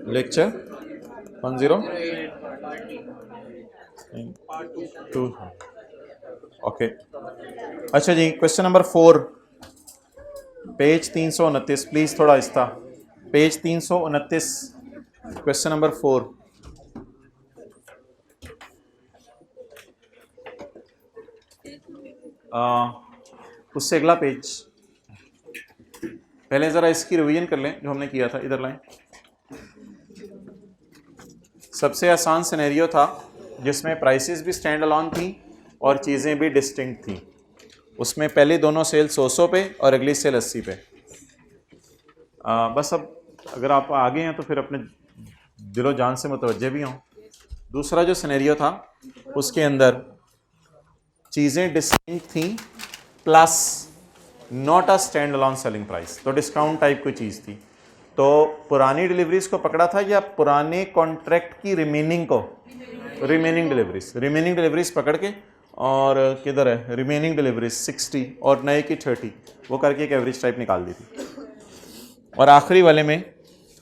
Lecture 102। Okay, अच्छा जी, question number 4, page 329, please थोड़ा आहिस्ता। Page 329, question number 4। उससे अगला पेज, पहले जरा इसकी रिवीजन कर लें जो हमने किया था। इधर लाएं। सबसे आसान सिनेरियो था जिसमें प्राइसेस भी स्टैंड अलोन थी और चीज़ें भी डिस्टिंक्ट थी। उसमें पहले दोनों सेल 100 पे और अगली सेल 80 पे। बस अब अगर आप आगे हैं तो फिर अपने दिलो जान से मुतवज्जे भी हों। दूसरा जो सिनेरियो था उसके अंदर चीज़ें डिस्टिंक्ट थी plus not a stand alone selling price, तो डिस्काउंट टाइप कोई चीज़ थी। तो पुरानी डिलीवरीज को पकड़ा था या पुराने कॉन्ट्रैक्ट की रिमेनिंग को? रिमेनिंग डिलीवरीज पकड़ के, और किधर है रिमेनिंग डिलीवरीज 60 और नए की 30, वो करके एक एवरेज टाइप निकाल दी थी। और आखिरी वाले में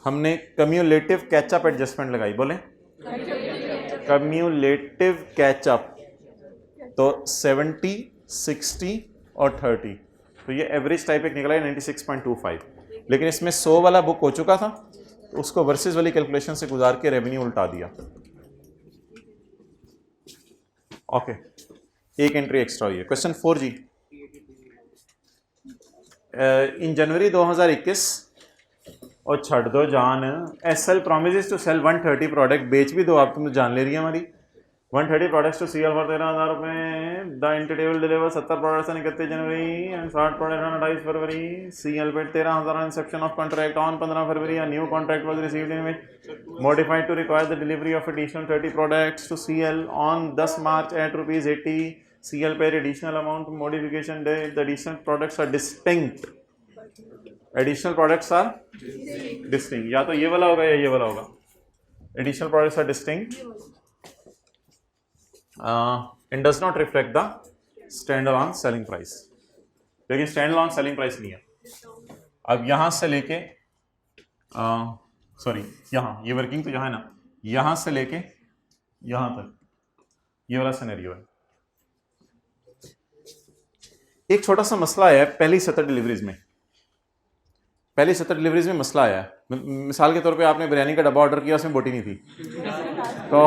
हमने कम्यूलेटिव कैचअप एडजस्टमेंट लगाई। बोले कम्यूलेटिव कैचअप, तो 70, 60 और 30, तो ये एवरेज टाइप एक निकला है 96.25। लेकिन इसमें 100 वाला बुक हो चुका था तो उसको वर्सेस वाली कैलकुलेशन से गुजार के रेवेन्यू उल्टा दिया। ओके, एक एंट्री एक्स्ट्रा हुई है। क्वेश्चन 4 जी, इन जनवरी 2021, और छड़ दो जान, SL promises to sell 130 product, बेच भी दो आप, तुम जान ले रही है हमारी। 130 प्रोडक्ट्स टू सीएल फॉर 13,000 रुपए। The entity will deliver 70 products on 31 January and 60 product on 28 February. CL paid 13,000 on inception of contract on 15 February. A new contract was received in which modified to require the delivery of additional 30 products to CL on 10 March at ₹80। CL paid additional amount modification date. The additional products are distinct. Additional products are distinct, या तो ये वाला होगा या ये वाला होगा। Additional products are distinct and does not reflect the standalone selling price। लेकिन standalone selling price नहीं है। अब यहां से लेके सॉरी, यहाँ ये वर्किंग तो यहाँ है ना, यहां से लेके यहां तक ये वाला सिनेरियो है। एक छोटा सा मसला आया है पहली 70 डिलीवरीज में। पहली 70 डिलीवरीज में मसला आया है। मिसाल के तौर पे आपने बिरयानी का डब्बा ऑर्डर किया, उसमें बोटी नहीं थी, तो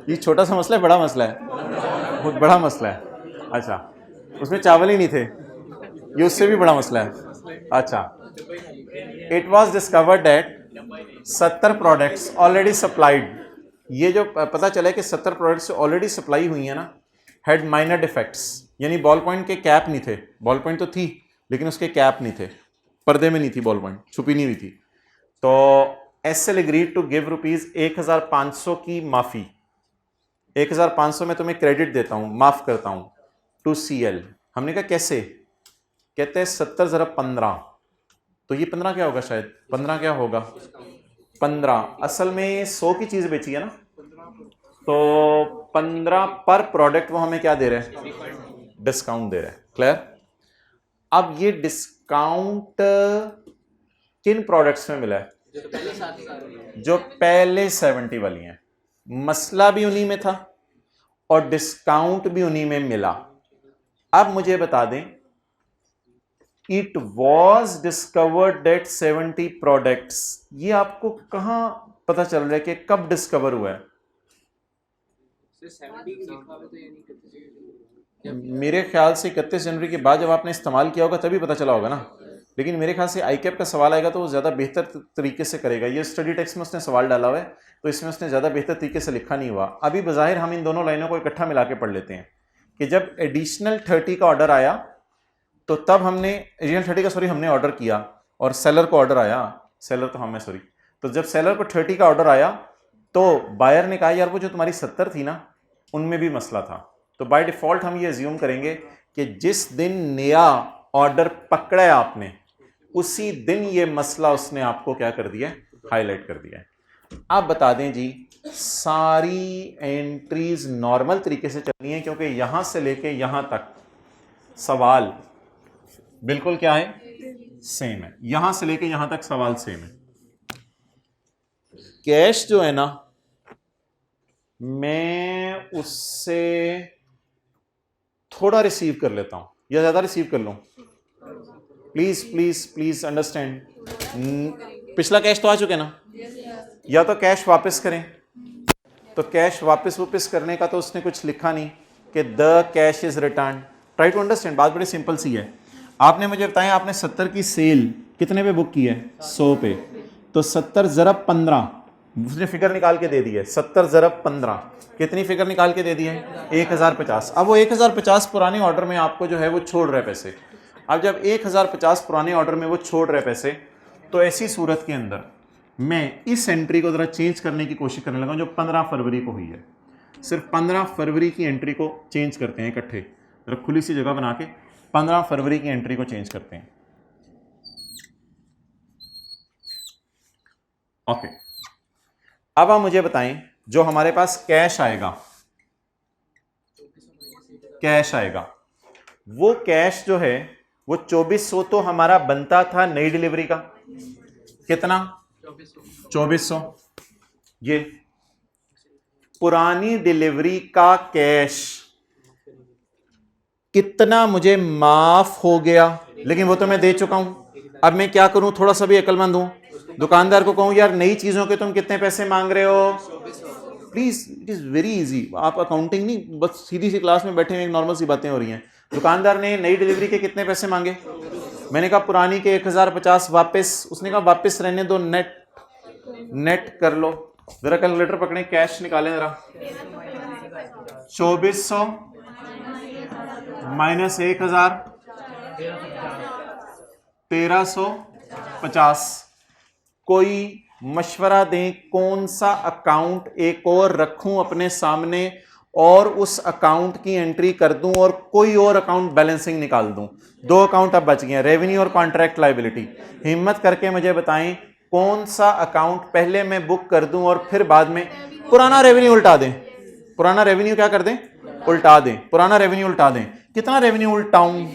ये छोटा सा मसला है, बड़ा मसला है, बहुत बड़ा मसला है। अच्छा, उसमें चावल ही नहीं थे, ये उससे भी बड़ा मसला है। अच्छा, it was discovered that 70 products already supplied, ये जो पता चला है कि 70 प्रोडक्ट्स ऑलरेडी सप्लाई हुई है ना, हैड माइनर डिफेक्ट्स, यानी बॉल पॉइंट के कैप नहीं थे। बॉल पॉइंट तो थी लेकिन उसके कैप नहीं थे, पर्दे में नहीं थी, बॉल पॉइंट छुपी नहीं हुई थी। तो एसएल एग्रीड टू गिव ₹1500 की माफी। 1500 में तुम्हें क्रेडिट देता हूं, माफ करता हूं टू सीएल। हमने कहा कैसे? कहते हैं 70 ज़रा 15, तो ये 15 क्या होगा? शायद 15 क्या होगा? 15 असल में 100 की चीज बेची है ना, तो 15 पर प्रोडक्ट वो हमें क्या दे रहे हैं? डिस्काउंट दे रहे हैं। क्लियर? अब ये डिस्काउंट किन प्रोडक्ट्स में मिला है? जो पहले 70 वाली हैं। मसला भी उन्हीं में था और डिस्काउंट भी उन्हीं में मिला। अब मुझे बता दें, it was discovered that 70 products, ये आपको कहां पता चल रहा है कि कब डिस्कवर हुआ है? मेरे ख्याल से 31 जनवरी के बाद जब आपने इस्तेमाल किया होगा तभी पता चला होगा ना। लेकिन मेरे ख्याल से आईकैप का सवाल आएगा तो वो ज़्यादा बेहतर तरीके से करेगा। ये स्टडी टेक्स्ट में उसने सवाल डाला हुआ है तो इसमें उसने ज़्यादा बेहतर तरीके से लिखा नहीं हुआ। अभी बज़ाहिर हम इन दोनों लाइनों को इकट्ठा मिला के पढ़ लेते हैं कि जब एडिशनल 30 का ऑर्डर आया तो तब हमने एडिशनल 30 का हमने ऑर्डर किया और सेलर को ऑर्डर आया, सेलर तो हमें तो जब सेलर को 30 का ऑर्डर आया तो बायर ने कहा यार वो जो तुम्हारी 70 थी ना उनमें भी मसला था। तो बाय डिफॉल्ट हम ये अज्यूम करेंगे कि जिस दिन नया ऑर्डर पकड़ा है आपने उसी दिन ये मसला उसने आपको क्या कर दिया? हाईलाइट कर दिया है। आप बता दें जी, सारी एंट्रीज नॉर्मल तरीके से चलनी है क्योंकि यहां से लेके यहां तक सवाल बिल्कुल क्या है? सेम है, यहां से लेके यहां तक सवाल सेम है। कैश जो है ना, मैं उससे थोड़ा रिसीव कर लेता हूं या ज्यादा रिसीव कर लूं, प्लीज प्लीज प्लीज अंडरस्टैंड। पिछला कैश तो आ चुके ना, या तो कैश वापस करें, तो कैश वापस करने का तो उसने कुछ लिखा नहीं कि the cash is return. Try to understand, बात बड़ी सिंपल सी है। आपने मुझे बताया आपने 70 की सेल कितने पे बुक की है? 100 पे। तो 70 ज़रब 15, उसने फिगर निकाल के दे दी है। 70 ज़रब 15 कितनी फिगर निकाल के दे दी है? 1050। अब वो 1050 पुराने ऑर्डर में आपको जो है वो छोड़ रहे पैसे। अब जब 1050 पुराने ऑर्डर में वो छोड़ रहे पैसे, तो ऐसी सूरत के अंदर मैं इस एंट्री को ज़रा चेंज करने की कोशिश करने लगा जो 15 फरवरी को हुई है। सिर्फ 15 फरवरी की एंट्री को चेंज करते हैं इकट्ठे, जरा खुली सी जगह बना के 15 फरवरी की एंट्री को चेंज करते हैं। ओके, अब आप मुझे बताएं जो हमारे पास कैश आएगा, वो कैश जो है वो 2400 तो हमारा बनता था नई डिलीवरी का। कितना? 2400। ये पुरानी डिलीवरी का कैश कितना मुझे माफ हो गया, लेकिन वो तो मैं दे चुका हूं। अब मैं क्या करूं, थोड़ा सा भी अक्लमंद हूं, दुकानदार को कहूं यार नई चीजों के तुम कितने पैसे मांग रहे हो? Please, it is very easy. आप अकाउंटिंग नहीं, बस सीधी सी क्लास में बैठे हुए नॉर्मल सी बातें हो रही हैं। दुकानदार ने नई डिलीवरी के कितने पैसे मांगे? मैंने कहा पुरानी के 1050 वापस। उसने कहा वापस रहने दो, नेट कर लो। जरा कैलकुलेटर पकड़े, कैश निकालें जरा। 2400 माइनस 1000, 1350। कोई मशवरा दें कौन सा अकाउंट एक और रखूं अपने सामने और उस अकाउंट की एंट्री कर दूं और कोई और अकाउंट बैलेंसिंग निकाल दूं। दो अकाउंट अब बच गए, रेवेन्यू और कॉन्ट्रैक्ट लायबिलिटी। हिम्मत करके मुझे बताएं कौन सा अकाउंट पहले मैं बुक कर दूं और फिर बाद में पुराना रेवेन्यू उल्टा दें। पुराना रेवेन्यू क्या कर दें? उल्टा दें। पुराना रेवेन्यू उल्टा दें। कितना रेवेन्यू उल्टाऊं?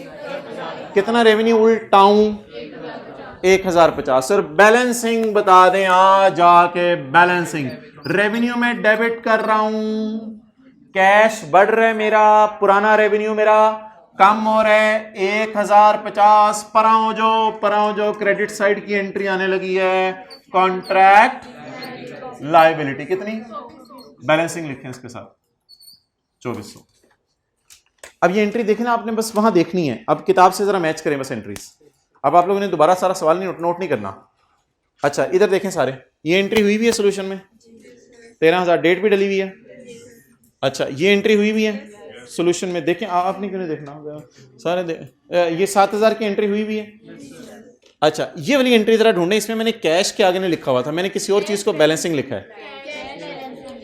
1050। और बैलेंसिंग बता दें, आ जाके बैलेंसिंग। रेवेन्यू में डेबिट कर रहा हूं, कैश बढ़ रहा है मेरा, पुराना रेवेन्यू मेरा कम हो रहा है। 1050 पराओ जो क्रेडिट साइड की एंट्री आने लगी है, कॉन्ट्रैक्ट लायबिलिटी कितनी? बैलेंसिंग लिखें इसके साथ 2400। अब ये एंट्री देखें ना आपने, बस वहां देखनी है। अब किताब से जरा मैच करें बस एंट्रीज। अब आप लोगों ने दोबारा सारा सवाल नहीं नोट नहीं करना। अच्छा इधर देखें सारे, ये एंट्री हुई भी है सोल्यूशन में 13,000, डेट भी डली हुई है। अच्छा ये एंट्री हुई भी है सोल्यूशन में, देखें आपने क्यों नहीं देखना सारे ये 7,000 की एंट्री हुई भी है। अच्छा ये वाली एंट्री जरा ढूंढें, इसमें मैंने कैश के आगे नहीं लिखा हुआ था, मैंने किसी और चीज को बैलेंसिंग लिखा है।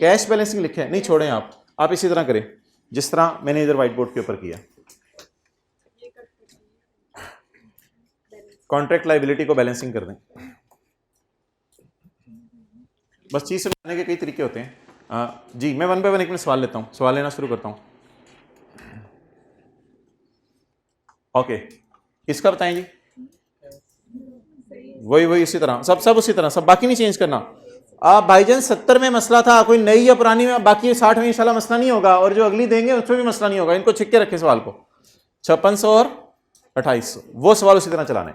कैश बैलेंसिंग लिखा है, नहीं छोड़ें आप इसी तरह करें जिस तरह मैंने इधर व्हाइट बोर्ड के ऊपर किया। कॉन्ट्रैक्ट लायबिलिटी को बैलेंसिंग कर दें। बस चीज समझने के कई तरीके होते हैं। जी मैं 1 बाय 1 एक मिनट सवाल लेता हूं, सवाल लेना शुरू करता हूं। ओके इसका बताएं जी। वही इसी तरह सब उसी तरह, सब बाकी नहीं चेंज करना। आप भाईजान 70 में मसला था, कोई नई या पुरानी में, बाकी 60 में इंशाल्लाह मसला नहीं होगा, और जो अगली देंगे उसमें भी मसला नहीं होगा। इनको छिक्के रखे सवाल को, 5600 और 2800 वो सवाल उसी तरह चलाने।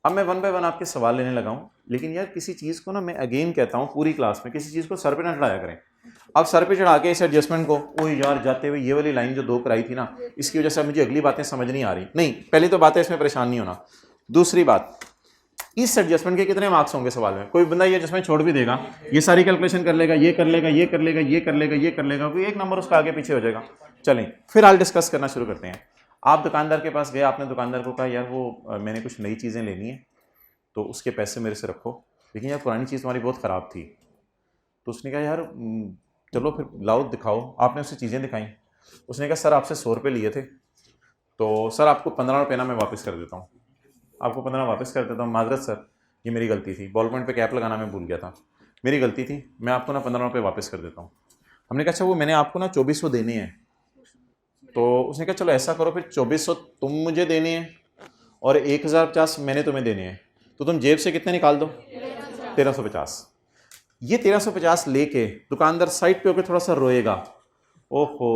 अब मैं 1 बाय 1 आपके सवाल लेने लगा हूं, लेकिन यार किसी चीज़ को ना, मैं अगेन कहता हूं पूरी क्लास में किसी चीज़ को सर पे ना चढ़ाया करें। अब सर पे चढ़ा के इस एडजस्टमेंट को, ओ यार जाते हुए ये वाली लाइन जो 2 कराई थी ना, इसकी वजह से मुझे अगली बातें समझ नहीं आ रही। नहीं, पहली तो बात है इसमें परेशान नहीं होना। दूसरी बात, इस एडजस्टमेंट के कितने मार्क्स होंगे सवाल में? कोई बंदा ये एडजस्टमेंट छोड़ भी देगा, ये सारी कैलकुलेशन कर लेगा, ये कर लेगा, ये कर लेगा, ये कर लेगा, ये कर लेगा, कोई एक नंबर उसका आगे पीछे हो जाएगा। चलें फिर हाल डिस्कस करना शुरू करते हैं। आप दुकानदार के पास गए, आपने दुकानदार को कहा यार वो मैंने कुछ नई चीज़ें लेनी है तो उसके पैसे मेरे से रखो, लेकिन यार पुरानी चीज़ तुम्हारी बहुत ख़राब थी। तो उसने कहा यार चलो फिर लाओ दिखाओ। आपने उसे चीज़ें दिखाई, उसने कहा सर आपसे 100 रुपये लिए थे, तो सर आपको 15 रुपये ना मैं वापस कर देता हूँ, आपको 15 वापस कर देता हूँ। माजरत सर ये मेरी गलती थी, बॉल पॉइंट पे कैप लगाना मैं भूल गया था, मेरी गलती थी, मैं आपको ना 15 रुपये वापस कर देता हूँ। हमने कहा अच्छा वो मैंने आपको ना 2400 देने हैं। तो उसने कहा चलो ऐसा करो फिर 2400 तुम मुझे देने हैं और 1050 मैंने तुम्हें देने हैं, तो तुम जेब से कितने निकाल दो? 1350। ये 1350 लेके दुकानदार साइड पे होकर थोड़ा सा रोएगा, ओहो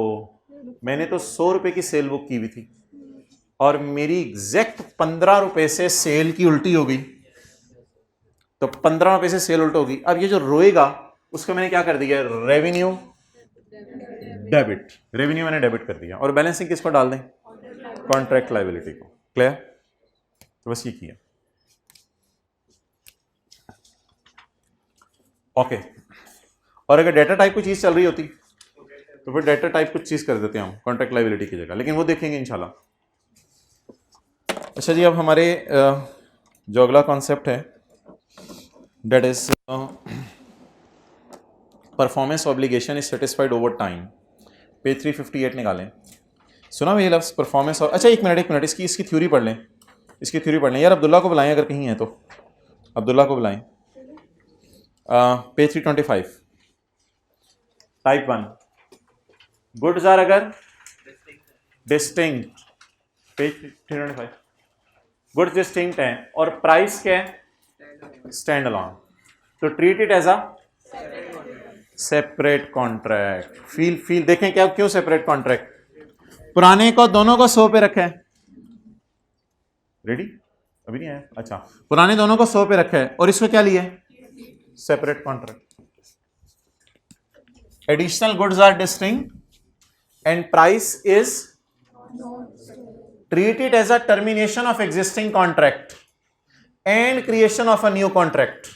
मैंने तो 100 रुपए की सेल बुक की हुई थी और मेरी एग्जैक्ट 15 रुपए से सेल की उल्टी हो गई, तो 15 रुपए से सेल उल्टी होगी। अब ये जो रोएगा उसको मैंने क्या कर दिया? रेवेन्यू डेबिट, रेवेन्यू मैंने डेबिट कर दिया। और बैलेंसिंग किसको डाल दें? कॉन्ट्रैक्ट लायबिलिटी को। क्लियर? तो बस ये किया। ओके। और अगर डेटा टाइप कोई चीज चल रही होती तो फिर डेटा टाइप कुछ चीज कर देते हैं हम कॉन्ट्रैक्ट लायबिलिटी की जगह, लेकिन वो देखेंगे इंशाल्लाह। अच्छा जी, अब हमारे जो अगला कॉन्सेप्ट है that is performance obligation is satisfied over time. Page 358 निकालें। सुना भाई लफ्ज़ परफॉर्मेंस। अच्छा एक मिनट इसकी थ्योरी पढ़ लें, इसकी थ्योरी पढ़ लें यार। अब्दुल्ला को बुलाएं अगर कहीं है तो, अब्दुल्ला को बुलाएं। पेज 325 टाइप 1 गुड्स आर अगर डिस्टिंक्ट, पेज 325 गुड्स डिस्टिंक्ट है और प्राइस क्या है? स्टैंड अलोन, तो treat it as a separate contract. Feel देखें क्या, क्यों सेपरेट कॉन्ट्रैक्ट? पुराने को दोनों को 100 पे रखा है। रेडी? अभी नहीं आया? अच्छा, पुराने दोनों को 100 पे रखा है और इसको क्या लिया है? Separate contract. Additional goods are distinct and price is treated as a termination of existing contract and creation of a new contract।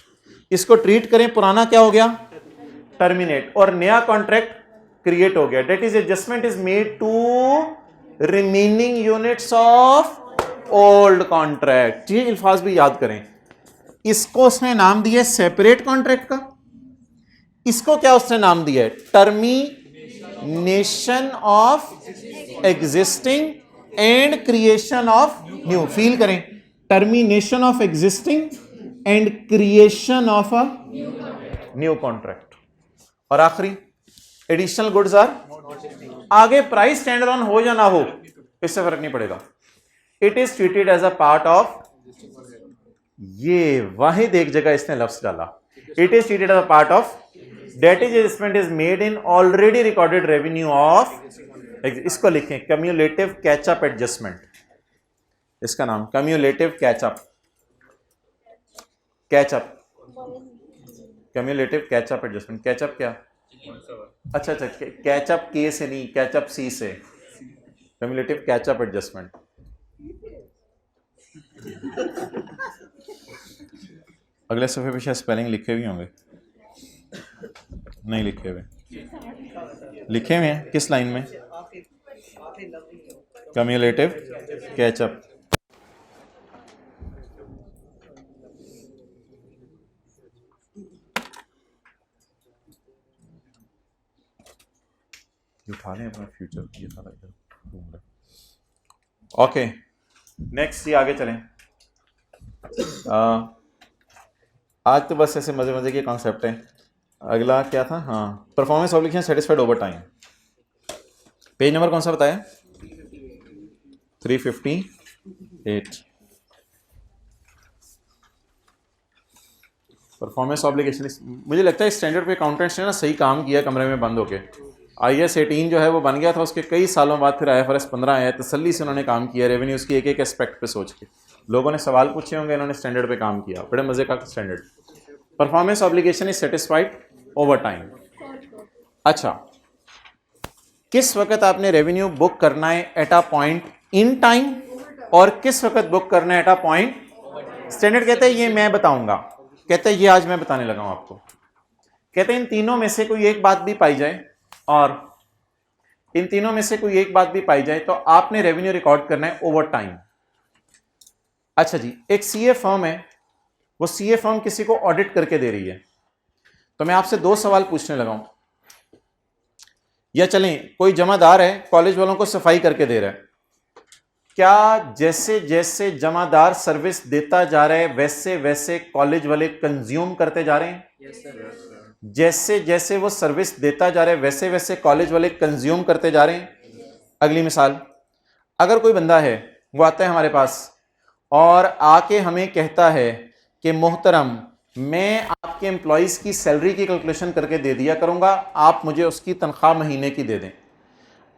इसको ट्रीट करें, पुराना क्या हो गया? टर्मिनेट, और नया कॉन्ट्रैक्ट क्रिएट हो गया। That is adjustment is made to remaining units of old contract. ये अल्फाज भी याद करें। इसको उसने नाम दिया सेपरेट कॉन्ट्रैक्ट का, इसको क्या उसने नाम दिया है? Termination of existing and creation of new. Feel करें, termination of existing and creation of a new contract. और आखिरी एडिशनल गुड्स आर, आगे प्राइस स्टैंड अलोन हो या ना हो इससे फर्क नहीं पड़ेगा। It is treated as a part of, ये वाहिद एक जगह इसने लफ्ज डाला, it is treated as a part of that is adjustment is made in already recorded revenue of. इसको लिखें कम्युलेटिव कैचअप एडजस्टमेंट, इसका नाम cumulative catch up, cumulative catch up adjustment. Catch up क्या? अच्छा, कैचअप के से नहीं, कैचअप सी से, कम्युलेटिव कैचअप एडजस्टमेंट। अगले सफे पे शायद स्पेलिंग लिखे हुए होंगे, नहीं लिखे हुए? लिखे हुए हैं किस लाइन में? Cumulative catch up. उठा लें अपना फ्यूचर, ये सारा इधर। ओके नेक्स्ट, ये आगे चलें। आज तो बस ऐसे मजे मजे के कॉन्सेप्ट हैं। अगला क्या था? हाँ, performance obligation satisfied over time. Page number कौन सा बताया? 358। परफॉर्मेंस ऑब्लिगेशन, मुझे लगता है स्टैंडर्ड पे अकाउंटेंट्स ने ना सही काम किया कमरे में बंद होके। IAS 18 जो है वो बन गया था, उसके कई सालों बाद फिर IFRS 15 आया, तसल्ली से उन्होंने काम किया रेवेन्यूज़ की एक एक एस्पेक्ट पे सोच के। लोगों ने सवाल पूछे होंगे, इन्होंने स्टैंडर्ड पे काम किया, बड़े मजे का standard. Performance obligation is satisfied over time. अच्छा, किस वक्त आपने रेवेन्यू बुक करना है? At a point in time, और किस वक्त बुक करना है? At a point. स्टैंडर्ड कहते हैं ये मैं बताऊंगा, कहते हैं ये आज मैं बताने लगा हूं आपको। कहते हैं इन तीनों में से कोई एक बात भी पाई जाए, और इन तीनों में से कोई एक बात भी पाई जाए तो आपने रेवेन्यू रिकॉर्ड करना है ओवर टाइम। अच्छा जी, एक सीए फर्म है, वो सीए फर्म किसी को ऑडिट करके दे रही है, तो मैं आपसे दो सवाल पूछने लगा हूं। या चलें, कोई जमादार है, कॉलेज वालों को सफाई करके दे रहा है, क्या जैसे जैसे जमादार सर्विस देता जा रहा है वैसे वैसे कॉलेज वाले कंज्यूम करते जा रहे हैं? yes, sir. जैसे जैसे वो सर्विस देता जा रहा है वैसे वैसे कॉलेज वाले कंज्यूम करते जा रहे हैं। अगली मिसाल, अगर कोई बंदा है, वो आता है हमारे पास और आके हमें कहता है कि मोहतरम मैं आपके एम्प्लॉइज की सैलरी की कैलकुलेशन करके दे दिया करूंगा, आप मुझे उसकी तनख्वाह महीने की दे दें।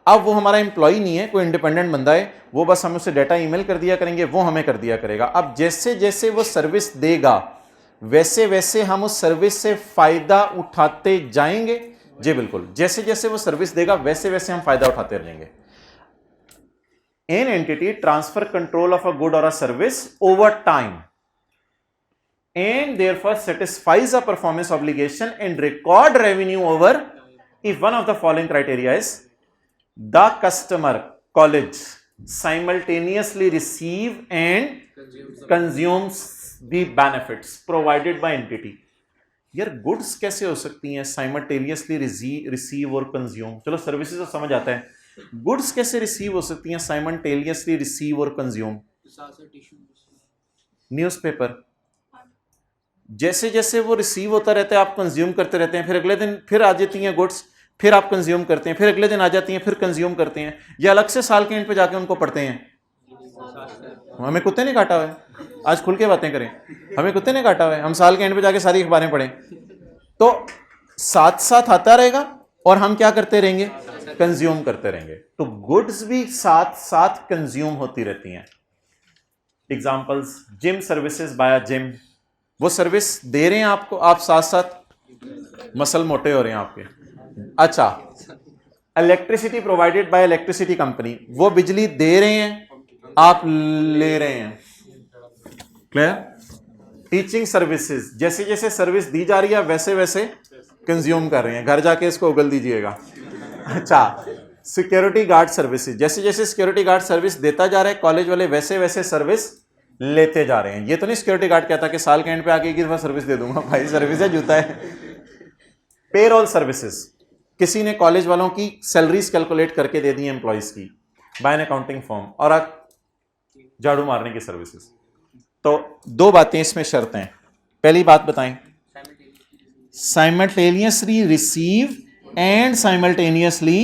अब वो हमारा एम्प्लॉय नहीं है, कोई इंडिपेंडेंट बंदा है, वो बस हम उसे डाटा ईमेल कर दिया करेंगे, वो हमें कर दिया करेगा। अब जैसे जैसे वो सर्विस देगा वैसे वैसे हम उस सर्विस से फायदा उठाते जाएंगे। जी बिल्कुल, जैसे जैसे वो सर्विस देगा वैसे वैसे हम फायदा उठाते रहेंगे। An entity transfer control of a good or a service over time and therefore satisfies a performance obligation and record revenue over if one of the following criteria is the customer college simultaneously receive and consumes the benefits provided by entity। यार goods कैसे हो सकती हैं simultaneously receive और consume? चलो services तो समझ आता है, गुड्स कैसे रिसीव हो सकती हैं साइमल्टेनियसली रिसीव और कंज्यूम? न्यूज़पेपर, जैसे जैसे वो रिसीव होता रहता है आप कंज्यूम करते रहते हैं, फिर अगले दिन फिर आ जाती हैं गुड्स, फिर आप कंज्यूम करते हैं, फिर अगले दिन आ जाती हैं, फिर कंज्यूम करते हैं, या अलग से साल के एंड पे जाके उनको पढ़ते हैं। हमें कुत्ते ने काटा हुआ है, आज खुल के बातें करें, हमें कुत्ते ने काटा हुआ है, हम साल के एंड पे जाके सारी अखबारें पढ़ें। तो साथ साथ आता रहेगा और हम क्या करते रहेंगे? कंज्यूम करते रहेंगे। तो गुड्स भी साथ साथ कंज्यूम होती रहती हैं। Examples, gym services by gym, वो सर्विस दे रहे हैं आपको, आप साथ साथ मसल मोटे हो रहे हैं आपके। अच्छा, electricity provided by electricity company, वो बिजली दे रहे हैं आप ले रहे हैं। क्लियर? टीचिंग सर्विसेज, जैसे जैसे सर्विस दी जा रही है वैसे वैसे कंज्यूम कर रहे हैं, घर जाके इसको उगल दीजिएगा। अच्छा, सिक्योरिटी गार्ड सर्विसेज, जैसे जैसे सिक्योरिटी गार्ड सर्विस देता जा रहा है कॉलेज वाले वैसे वैसे सर्विस लेते जा रहे हैं। ये तो नहीं सिक्योरिटी गार्ड कहता कि साल के एंड पे आके एक दफा सर्विस दे दूंगा, भाई सर्विस है, जूता है। पेरोल सर्विसेज, किसी ने कॉलेज वालों की सैलरीज कैलकुलेट करके दे दी एम्प्लॉइज की बाय एन अकाउंटिंग फॉर्म, और झाड़ू मारने की सर्विसेज। तो दो बातें इसमें शर्त हैं। पहली बात बताएं, simultaneously receive and simultaneously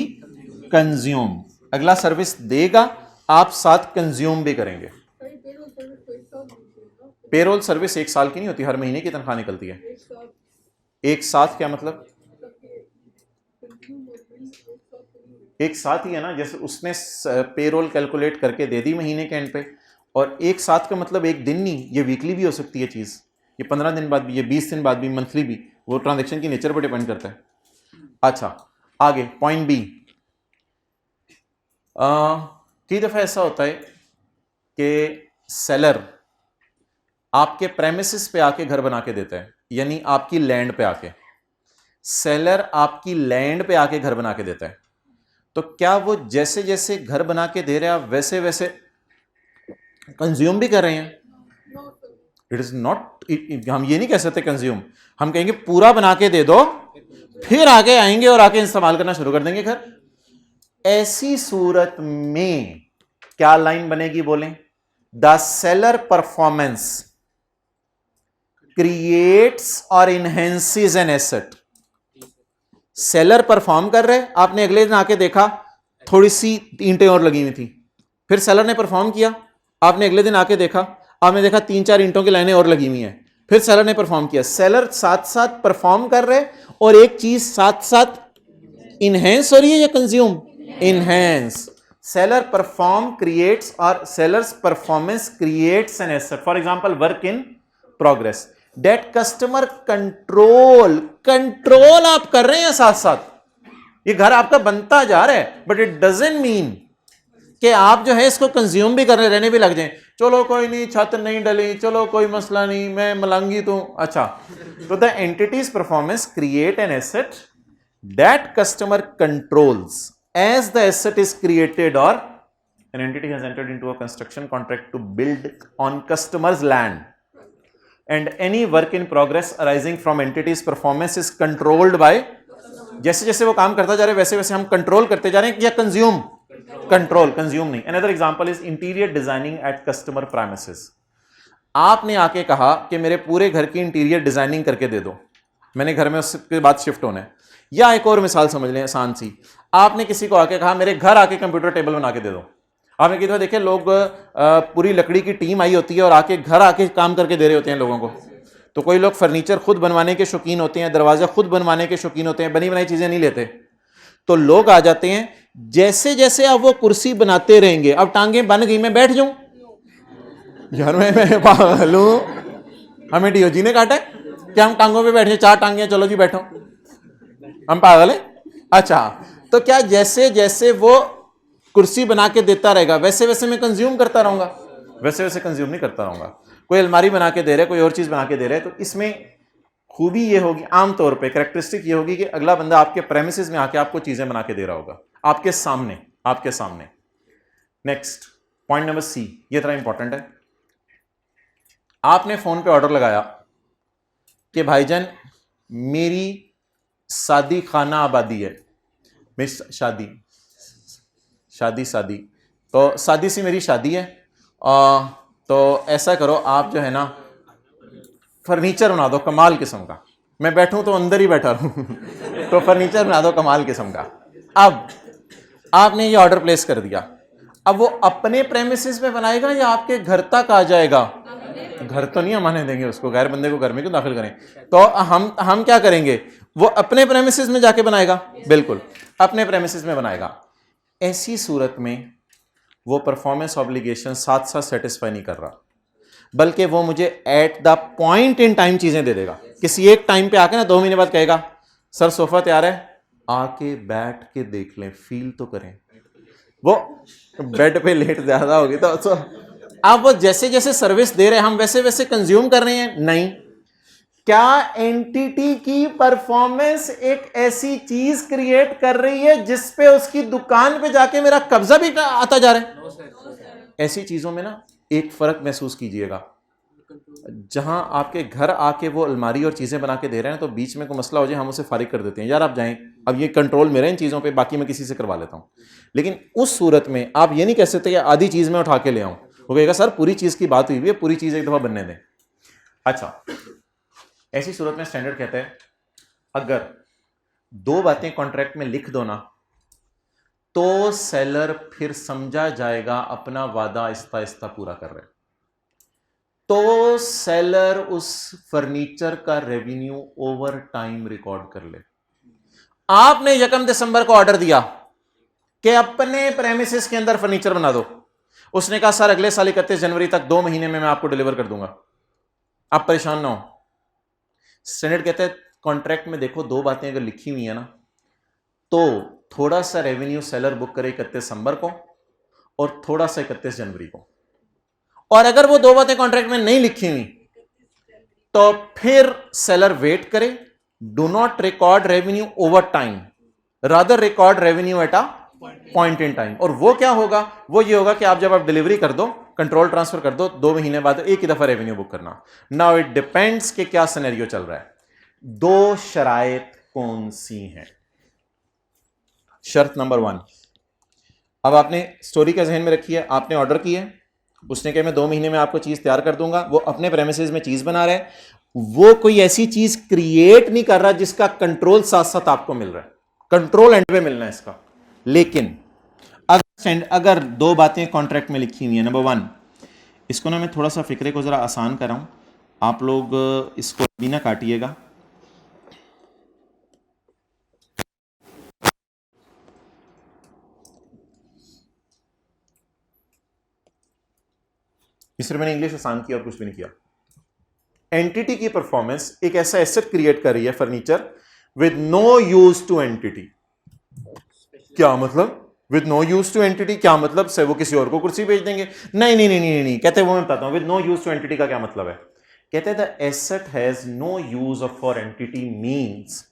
consume. अगला सर्विस देगा, आप साथ कंज्यूम भी करेंगे। पेरोल सर्विस एक साल की नहीं होती, हर महीने की तनख्वाह निकलती है। एक साथ क्या मतलब? एक साथ ही है ना, जैसे उसने पेरोल कैलकुलेट करके दे दी महीने के एंड पे, और एक साथ का मतलब एक दिन नहीं, ये वीकली भी हो सकती है चीज, ये 15 दिन बाद भी, ये 20 दिन बाद भी, मंथली भी, वो ट्रांजैक्शन की नेचर पर डिपेंड करता है। अच्छा, आगे पॉइंट बी। कई दफा ऐसा होता है कि सेलर आपके प्रेमिसेस पे आके घर बना के देता है, यानी आपकी लैंड पे आके, सेलर आपकी लैंड पे आके घर बना के देता है। तो क्या वो जैसे जैसे घर बना के दे रहे हैं आप वैसे वैसे कंज्यूम भी कर रहे हैं? इट इज नॉट, हम ये नहीं कह सकते कंज्यूम, हम कहेंगे पूरा बना के दे दो, फिर आगे आएंगे और आके इस्तेमाल करना शुरू कर देंगे घर। ऐसी सूरत में क्या लाइन बनेगी बोलें? द सेलर परफॉर्मेंस क्रिएट्स और enhances an asset. Seller perform कर रहे, आपने अगले दिन आके देखा थोड़ी सी ईंटें और लगी हुई थी, फिर सेलर ने परफॉर्म किया, आपने अगले दिन आके देखा, आपने देखा 3-4 ईंटों की लाइनें और लगी हुई हैं, फिर सेलर ने परफॉर्म किया। सेलर साथ साथ परफॉर्म कर रहे और एक चीज साथ साथ इनहेंस हो रही है या consume? Enhance. Seller perform creates और sellers performance creates an asset. For example work in progress, that customer control आप कर रहे हैं साथ साथ, ये घर आपका बनता जा रहा है, बट इट डजंट मीन कि आप जो है इसको कंज्यूम भी करने रहने भी लग जाएं। चलो कोई नहीं, छत नहीं डली, चलो कोई मसला नहीं, मैं मलंगी तो अच्छा। तो the entity's performance create an asset that customer controls as the asset is created, और an entity has entered into a construction contract to build on customer's land and any work in progress arising from entity's performance is controlled by। जैसे जैसे वो काम करता जा रहा है वैसे वैसे हम कंट्रोल करते जा रहे हैं, या कंज्यूम? कंट्रोल, कंज्यूम नहीं। Another example is interior designing at customer premises. आपने आके कहा कि मेरे पूरे घर की इंटीरियर डिजाइनिंग करके दे दो, मैंने घर में उसके बाद शिफ्ट होना है। या एक और मिसाल समझ लें आसान सी, आपने किसी को आके कहा मेरे घर आके कंप्यूटर टेबल बना के दे दो, आपने कितने देखे लोग पूरी लकड़ी की टीम आई होती है और आके घर आके काम करके दे रहे होते हैं लोगों को। तो कोई लोग फर्नीचर खुद बनवाने के शौकीन होते हैं, दरवाजा खुद बनवाने के शौकीन होते हैं, बनी बनाई चीजें नहीं लेते। तो लोग आ जाते हैं, जैसे जैसे अब वो कुर्सी बनाते रहेंगे, अब टांगे बन गई, मैं बैठ जाऊं यार, मैं पागल हूं, हमें डीओजी ने काटा है कि हम टांगों पे बैठे, 4 टांगे चलो जी बैठो, हम पागल हैं? अच्छा, तो क्या जैसे जैसे वो कुर्सी बना के देता रहेगा वैसे वैसे मैं कंज्यूम करता रहूंगा? वैसे वैसे कंज्यूम नहीं करता रहूंगा। कोई अलमारी बना के दे रहा है, कोई और चीज बना के दे रहा है, तो इसमें खूबी ये होगी, आमतौर पे कैरेक्टरिस्टिक ये होगी कि अगला बंदा आपके प्रेमिसेस में आके आपको चीजें बना के दे रहा होगा आपके सामने, आपके सामने। नेक्स्ट पॉइंट नंबर सी, ये तरह इंपॉर्टेंट है। आपने फोन पे ऑर्डर लगाया कि भाईजान मेरी शादी खाना आबादी है, मेरी शादी तो शादी से मेरी शादी है, तो ऐसा करो आप जो है ना फर्नीचर बना दो कमाल किस्म का, मैं बैठूं तो अंदर ही बैठा रहूं तो फर्नीचर बना दो कमाल किस्म का। अब आपने ये ऑर्डर प्लेस कर दिया, अब वो अपने प्रेमिसेस में बनाएगा या आपके घर तक आ जाएगा? घर तो नहीं हम आने देंगे उसको, गैर बंदे को घर में क्यों दाखिल करें? तो हम क्या करेंगे, वो अपने प्रेमिसेस में जाके बनाएगा, बिल्कुल अपने प्रेमिसेस में बनाएगा। ऐसी सूरत में वो परफॉर्मेंस ऑब्लिगेशन साथ साथ सेटिस्फाई नहीं कर रहा, बल्कि वो मुझे at the point in time चीजें दे देगा। किसी एक टाइम पे आके ना 2 महीने बाद कहेगा सर सोफा तैयार है, आके बैठ के देख लें, फील तो करें। वो बेड पे लेट ज्यादा होगी तो आप वो जैसे जैसे सर्विस दे रहे हैं हम वैसे वैसे कंज्यूम कर रहे हैं? नहीं। क्या एंटिटी की परफॉर्मेंस एक ऐसी चीज क्रिएट कर रही है जिसपे उसकी दुकान पे जाके मेरा कब्जा भी आता जा रहा है? ऐसी चीजों में ना एक फर्क महसूस कीजिएगा, जहां आपके घर आके वो अलमारी और चीजें बना के दे रहे हैं तो बीच में कोई मसला हो जाए हम उसे फारिग कर देते हैं, यार आप जाएं, अब ये कंट्रोल मेरा इन चीजों पे, बाकी मैं किसी से करवा लेता हूं। लेकिन उस सूरत में आप ये नहीं कह सकते कि आधी चीज में उठा के ले आऊं, वो कहेगा सर पूरी चीज की बात हुई है, पूरी चीज एक दफा बनने दें। अच्छा, ऐसी सूरत में स्टैंडर्ड कहता है अगर 2 बातें कॉन्ट्रैक्ट में लिख दो ना तो सेलर फिर समझा जाएगा अपना वादा आहिस्ता आहिस्ता पूरा कर रहे, तो सेलर उस फर्नीचर का रेवेन्यू ओवर टाइम रिकॉर्ड कर ले। आपने 1 दिसंबर को ऑर्डर दिया कि अपने प्रेमिसेस के अंदर फर्नीचर बना दो, उसने कहा सर अगले साल 31 जनवरी तक 2 महीने में मैं आपको डिलीवर कर दूंगा, आप परेशान ना हो। स्टैंडर्ड कहते हैं कॉन्ट्रैक्ट में देखो 2 बातें अगर लिखी हुई है ना तो थोड़ा सा रेवेन्यू सेलर बुक करे 31 दिसंबर को और थोड़ा सा 31 जनवरी को, और अगर वो 2 बातें कॉन्ट्रैक्ट में नहीं लिखी हुई तो फिर सेलर वेट करे, do not record revenue over time, rather record revenue at a point in time. और वो क्या होगा, वो ये होगा कि आप जब आप डिलीवरी कर दो, कंट्रोल ट्रांसफर कर दो, 2 महीने बाद एक ही दफा रेवेन्यू बुक करना। नाउ इट डिपेंड्स कि क्या सिनेरियो चल रहा है। 2 शराइत कौन सी हैं? शर्त नंबर 1, अब आपने स्टोरी का जहन में रखी है, आपने ऑर्डर किया है, उसने कहा मैं 2 महीने में आपको चीज तैयार कर दूंगा, वो अपने प्रेमिसेस में चीज बना रहा है, वो कोई ऐसी चीज क्रिएट नहीं कर रहा जिसका कंट्रोल साथ साथ आपको मिल रहा है, कंट्रोल एंड पे मिलना है इसका। लेकिन अगर 2 बातें कॉन्ट्रैक्ट में लिखी हुई है, नंबर 1, इसको ना मैं थोड़ा सा फिक्रे को जरा आसान कर रहा हूं, आप लोग इसको भी ना काटिएगा। इसमें मैंने इंग्लिश आसान किया और कुछ भी नहीं किया। एंटिटी की परफॉर्मेंस एक ऐसा एसेट क्रिएट कर रही है furniture with no use to entity. क्या मतलब with no use to entity? क्या मतलब से वो किसी और को कुर्सी बेच देंगे? नहीं नहीं नहीं नहीं नहीं, कहते वो मैं बताता हूं with no use to entity का क्या मतलब है। कहते हैं the asset has no use for entity means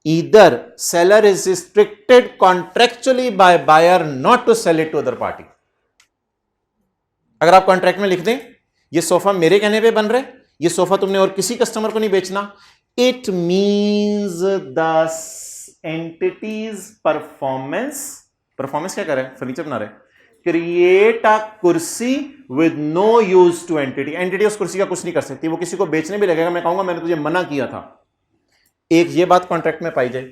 either seller is restricted contractually by buyer not to sell it to other party. अगर आप कॉन्ट्रैक्ट में लिख दें ये सोफा मेरे कहने पे बन रहा है, ये सोफा तुमने और किसी कस्टमर को नहीं बेचना, it means the entity's performance क्या कर रहे हैं? फर्नीचर बना रहे हैं, क्रिएट अ कुर्सी with no use to entity. Entity उस कुर्सी का कुछ नहीं कर सकती, वो किसी को बेचने भी लगेगा, मैं कहूंगा मैंने तुझे मना किया था। एक ये बात कॉन्ट्रैक्ट में पाई जाए।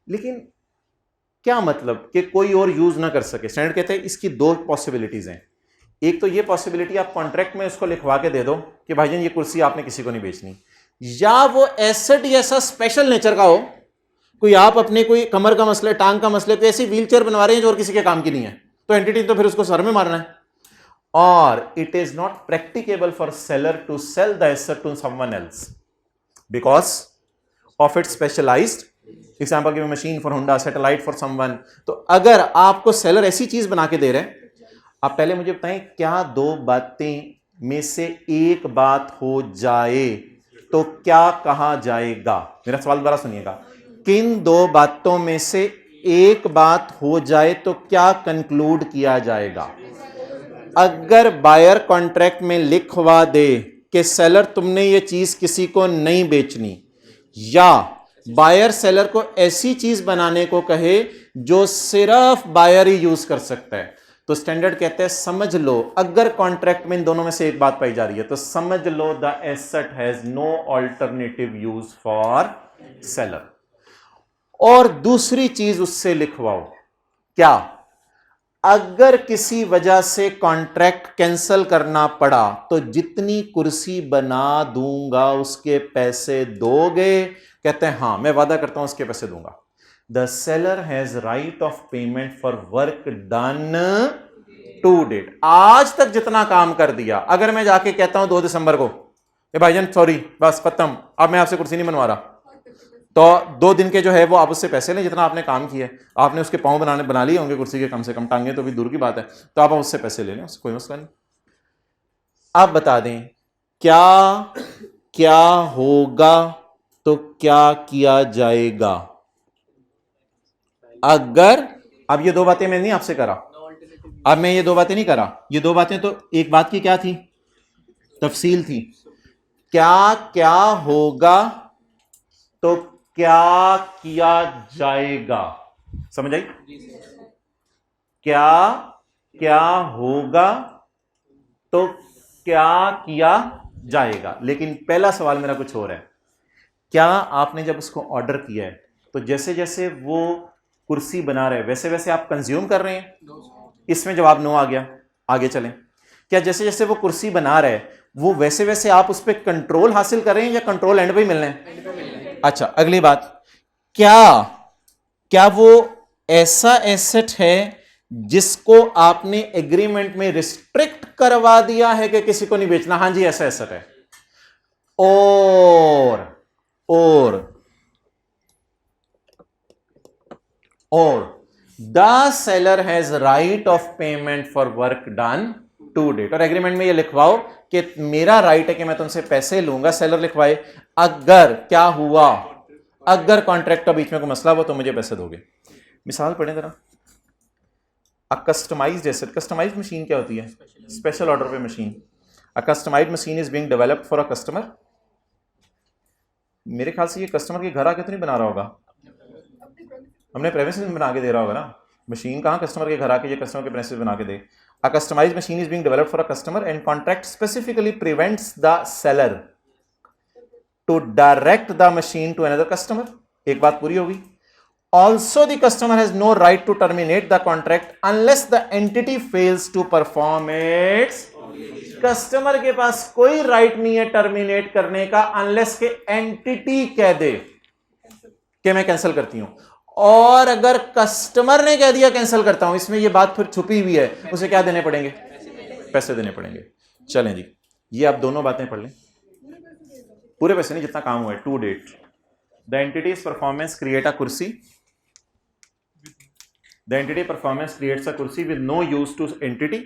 लेकिन क्या मतलब कि कोई और यूज ना कर सके। स्टैंडर्ड कहते हैं इसकी दो पॉसिबिलिटीज हैं। एक तो ये पॉसिबिलिटी आप कॉन्ट्रैक्ट में उसको लिखवा के दे दो कि भाईजान ये कुर्सी आपने किसी को नहीं बेचनी, या वो एसेट ऐसा स्पेशल नेचर का हो, कोई आप अपने कोई कमर का मसला, टांग का मसला, कोई ऐसी व्हील चेयर बनवा रहे हैं जो और किसी के काम की नहीं है, तो एंटिटी तो फिर उसको सर में मारना है। और it is not practicable for seller to sell the asset to someone else because of it specialised example की machine for Honda, satellite for someone. तो अगर आपको सेलर ऐसी चीज बना के दे रहे हैं, आप पहले मुझे बताएं क्या दो बातें में से एक बात हो जाए तो क्या कहा जाएगा। मेरा सवाल दोबारा सुनिएगा, किन दो बातों में से एक बात हो जाए तो क्या कंक्लूड किया जाएगा। अगर बायर कॉन्ट्रैक्ट में लिखवा दे कि सेलर तुमने ये चीज किसी को नहीं बेचनी, या बायर सेलर को ऐसी चीज बनाने को कहे जो सिर्फ बायर ही यूज कर सकता है, तो स्टैंडर्ड कहते हैं समझ लो अगर कॉन्ट्रैक्ट में इन दोनों में से एक बात पाई जा रही है तो समझ लो the asset has no alternative use for seller. और दूसरी चीज उससे लिखवाओ, क्या अगर किसी वजह से कॉन्ट्रैक्ट कैंसिल करना पड़ा तो जितनी कुर्सी बना दूंगा उसके पैसे दोगे। कहते हैं हाँ मैं वादा करता हूं उसके पैसे दूंगा। The seller has right of payment for work done to date. आज तक जितना काम कर दिया, अगर मैं जाके कहता हूं 2 दिसंबर को ए भाईजान सॉरी बस खत्म, अब मैं आपसे कुर्सी नहीं बनवा रहा, तो 2 दिन के जो है वो आप उससे पैसे लें जितना आपने काम किया है। आपने उसके पांव बना लिए होंगे कुर्सी के, कम से कम टांगे तो भी दूर की बात है, तो आप उससे पैसे ले लें, उससे कोई मसला नहीं। आप बता दें क्या क्या होगा तो क्या किया जाएगा अगर। अब ये 2 बातें मैं नहीं आपसे करा, अब मैं ये 2 बातें नहीं करा, ये 2 बातें तो एक बात की क्या थी, तफसील थी। क्या क्या होगा तो क्या किया जाएगा, समझ आई। क्या क्या होगा तो क्या किया जाएगा। लेकिन पहला सवाल मेरा कुछ और है, क्या आपने जब उसको ऑर्डर किया है तो जैसे जैसे वो कुर्सी बना रहे वैसे वैसे आप कंज्यूम कर रहे हैं। इसमें जवाब नो आ गया, आगे चलें। क्या जैसे जैसे वो कुर्सी बना रहे वो वैसे वैसे आप उस पर कंट्रोल हासिल कर रहे हैं या कंट्रोल एंड पे ही मिलना है। अच्छा अगली बात, क्या वो ऐसा एसेट है जिसको आपने एग्रीमेंट में रिस्ट्रिक्ट करवा दिया है कि किसी को नहीं बेचना। हां जी ऐसा एसेट है। और the seller has right of payment for work done to date. और एग्रीमेंट में ये लिखवाओ कि मेरा राइट है कि मैं तुमसे पैसे लूंगा, सेलर लिखवाए अगर क्या हुआ, अगर कॉन्ट्रैक्ट का बीच में कोई मसला हुआ तो मुझे पैसे दोगे। मिसाल पढ़ें जरा, a customized asset, customized machine क्या होती है, स्पेशल ऑर्डर पे machine. A customised machine is being developed for a customer. मेरे ख्याल से ये कस्टमर के घर आके तो नहीं बना रहा होगा, हमने प्रेमिसेस में बना के दे रहा होगा ना। मशीन कहाँ कस्टमर के घर आके ये कस्टमर के प्रेमिसेस बना के दे। A customised machine is being developed for a customer and contract specifically prevents the seller to direct the machine to another customer. एक बात पूरी होगी। Also the customer has no right to terminate the contract unless the entity fails to perform its। Customer के पास कोई right नहीं है terminate करने का अनलेस के एंटिटी कह दे कि मैं कैंसिल करती हूं। और अगर कस्टमर ने कह दिया कैंसिल करता हूं, इसमें ये बात फिर छुपी हुई है, उसे क्या देने पड़ेंगे, पैसे देने पड़ेंगे। चलें जी, ये आप दोनों बातें पढ़ लें, पूरे पैसे नहीं जितना काम हुआ है to date. The entity's performance create a कुर्सी, the entity performance creates a kursi with no use to entity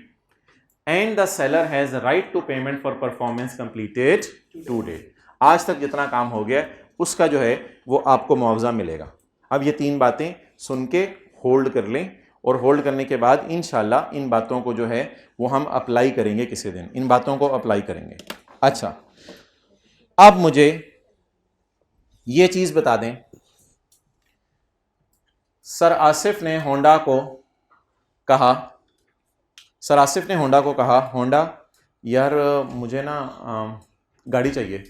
and the seller has a right to payment for performance completed to date। आज तक जितना काम हो गया उसका जो है वो आपको मुआवजा मिलेगा। अब ये 3 बातें सुन के होल्ड कर लें, और होल्ड करने के बाद इंशाल्लाह इन बातों को जो है वो हम अप्लाई करेंगे, किसी दिन इन बातों को अप्लाई करेंगे। अच्छा अब मुझे ये चीज बता दें, सर आसिफ ने होंडा को कहा, होंडा यार मुझे ना गाड़ी चाहिए।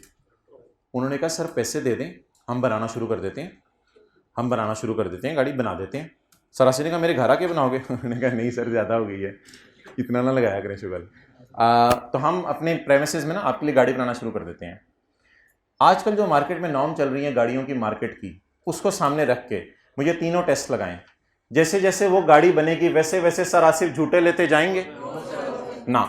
उन्होंने कहा सर पैसे दे दें, हम बनाना शुरू कर देते हैं, गाड़ी बना देते हैं। सरासी ने कहा मेरे घर आके बनाओगे? मैंने कहा नहीं सर, ज़्यादा हो गई है, इतना ना लगाया करें शुगर। तो हम अपने प्रेमिसेस में ना आपके लिए गाड़ी बनाना शुरू कर देते हैं। आजकल जो मार्केट में नॉर्म चल रही है गाड़ियों की मार्केट की, उसको सामने रख के मुझे तीनों टेस्ट लगाएं। जैसे जैसे वो गाड़ी बनेगी वैसे वैसे सर आसिफ झूठे लेते जाएंगे ना।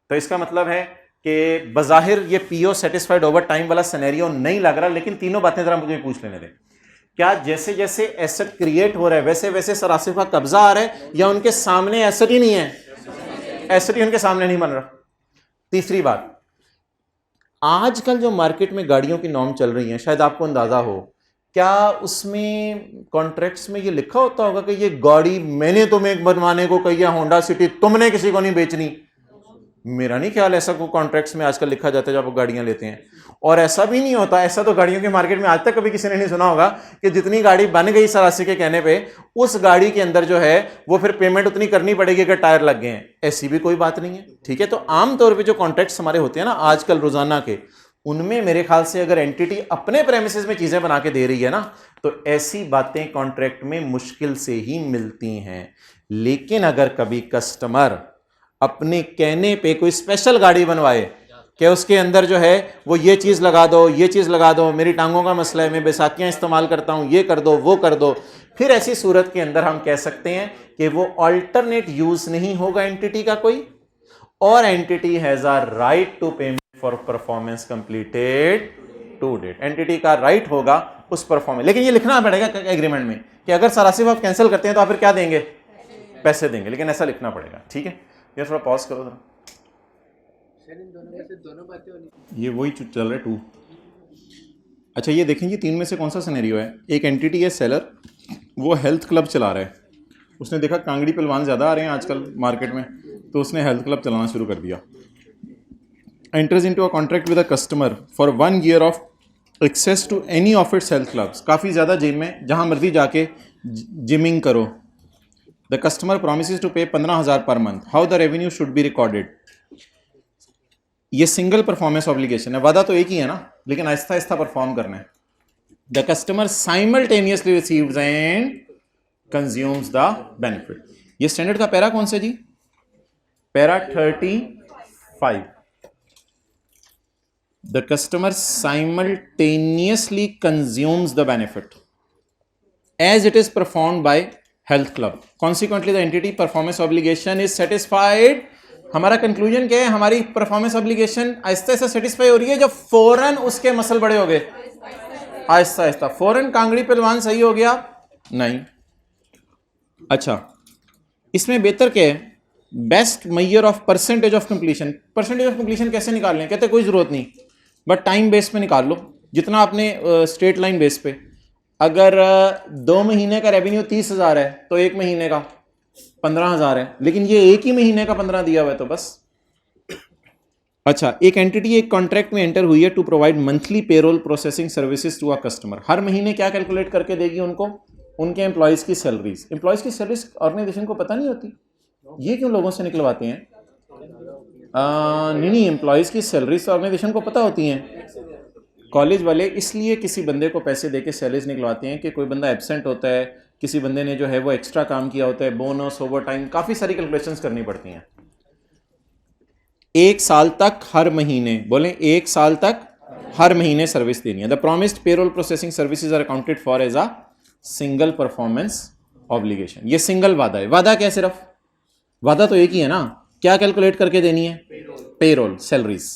तो इसका मतलब है कि बज़ाहिर ये पीओ सेटिस्फाइड ओवर टाइम वाला सिनेरियो नहीं लग रहा, लेकिन तीनों बातें जरा मुझे पूछ लेने दें। क्या जैसे जैसे एसेट क्रिएट हो रहा है वैसे वैसे सर आसिफ का कब्जा आ रहा है, या उनके सामने एसेट ही नहीं है? एसेट ही उनके सामने नहीं बन रहा। तीसरी बात, आजकल जो मार्केट में गाड़ियों की नॉर्म चल रही है, शायद आपको अंदाजा हो, क्या उसमें कॉन्ट्रैक्ट्स में ये लिखा होता होगा कि ये गाड़ी मैंने तुम्हें बनवाने को कही है, होंडा सिटी, तुमने किसी को नहीं बेचनी? मेरा नहीं ख्याल ऐसा कोई कॉन्ट्रैक्ट्स में आजकल लिखा जाता है जब आप गाड़ियां लेते हैं। और ऐसा भी नहीं होता, ऐसा तो गाड़ियों के मार्केट में आज तक कभी किसी ने नहीं सुना होगा कि जितनी गाड़ी बन गई सरासी के कहने पे, उस गाड़ी के अंदर जो है वो फिर पेमेंट उतनी करनी पड़ेगी अगर टायर लग गए हैं। ऐसी भी कोई बात नहीं है, ठीक है। तो आमतौर पर जो कॉन्ट्रैक्ट्स हमारे होते हैं ना आजकल रोजाना के, उनमें मेरे ख्याल से अगर एंटिटी अपने प्रेमिसेस में चीजें बना के दे रही है ना, तो ऐसी बातें कॉन्ट्रैक्ट में मुश्किल से ही मिलती हैं। लेकिन अगर कभी कस्टमर अपने कहने पे कोई स्पेशल गाड़ी बनवाए कि उसके अंदर जो है वो ये चीज लगा दो, ये चीज लगा दो, मेरी टांगों का मसला है, मैं बैसाखियां इस्तेमाल करता हूं, ये कर दो, वो कर दो, फिर ऐसी सूरत के अंदर हम कह सकते हैं कि वो अल्टरनेट यूज नहीं होगा एंटिटी का कोई, और entity has a right to payment for performance completed to date. Entity का राइट होगा उस परफॉर्मेंस, लेकिन ये लिखना पड़ेगा एग्रीमेंट में कि अगर सरासिफ आप कैंसिल करते हैं तो आप फिर क्या देंगे? पैसे देंगे, लेकिन ऐसा लिखना पड़ेगा, ठीक है। ये थोड़ा पॉज करो जरा। इन दोनों में से दोनों बातें होनी, ये वही चल रहा है 2। अच्छा ये देखें, ये 3 में से कौन सा सिनेरियो है? एक एंटिटी है सेलर, वो हेल्थ क्लब चला रहा है, उसने देखा कांगड़ी पहलवान ज़्यादा आ रहे हैं आजकल मार्केट में, तो उसने हेल्थ क्लब चलाना शुरू कर दिया। Enters into a contract with a customer for 1 year of access to any of its health clubs. काफ़ी ज़्यादा जिम में, जहाँ मर्जी जाके जिमिंग करो। द कस्टमर प्रोमिसेस टू पे 15,000 per month. How the revenue should be recorded. ये single performance obligation है, वादा तो एक ही है ना, लेकिन आहिस्ता आहिस्ता परफॉर्म करना है। The customer simultaneously receives and consumes the benefit. ये स्टैंडर्ड का पैरा कौन सा जी? Para 35। The customer simultaneously consumes the benefit as it is performed by health club. Consequently, the entity performance obligation is satisfied. हमारा conclusion क्या है? हमारी performance obligation Aahista Aahista satisfy हो रही है जब फौरन उसके मसल बड़े हो गए। आहिस्ता आहिस्ता फौरन कांगड़ी पहलवान सही हो गया नहीं। अच्छा, इसमें बेहतर क्या है? Best measure of percentage of completion. Percentage of completion कैसे निकाल लें? कहते कोई जरूरत नहीं, बट टाइम बेस पे निकाल लो, जितना आपने स्ट्रेट लाइन बेस पे। अगर 2 महीने का रेवेन्यू 30,000 है तो 1 महीने का 15,000 है, लेकिन ये एक ही महीने का 15 दिया हुआ है तो बस। अच्छा, एक एंटिटी एक कॉन्ट्रैक्ट में एंटर हुई है to provide monthly payroll processing services to a customer. हर महीने क्या कैलकुलेट करके देगी उनको? उनके एम्प्लॉयज की सैलरीज। एम्प्लॉयज की सैलरीज ऑर्गेनाइजेशन को पता नहीं होती, ये क्यों लोगों से निकलवाते हैं? नहीं, एम्प्लॉयज की सैलरीज ऑर्गेनाइजेशन को पता होती हैं। कॉलेज वाले इसलिए किसी बंदे को पैसे देके सैलरीज निकलवाते हैं कि कोई बंदा एब्सेंट होता है, किसी बंदे ने जो है वो एक्स्ट्रा काम किया होता है, बोनस, ओवर टाइम, काफ़ी सारी कैलकुलेशंस करनी पड़ती हैं। 1 साल तक हर महीने, बोलें 1 साल तक हर महीने सर्विस देनी है। The promised payroll processing services are accounted for as a single performance obligation. ये सिंगल वादा है। वादा क्या है? सिर्फ वादा तो एक ही है ना, क्या कैलकुलेट करके देनी है? Payroll salaries.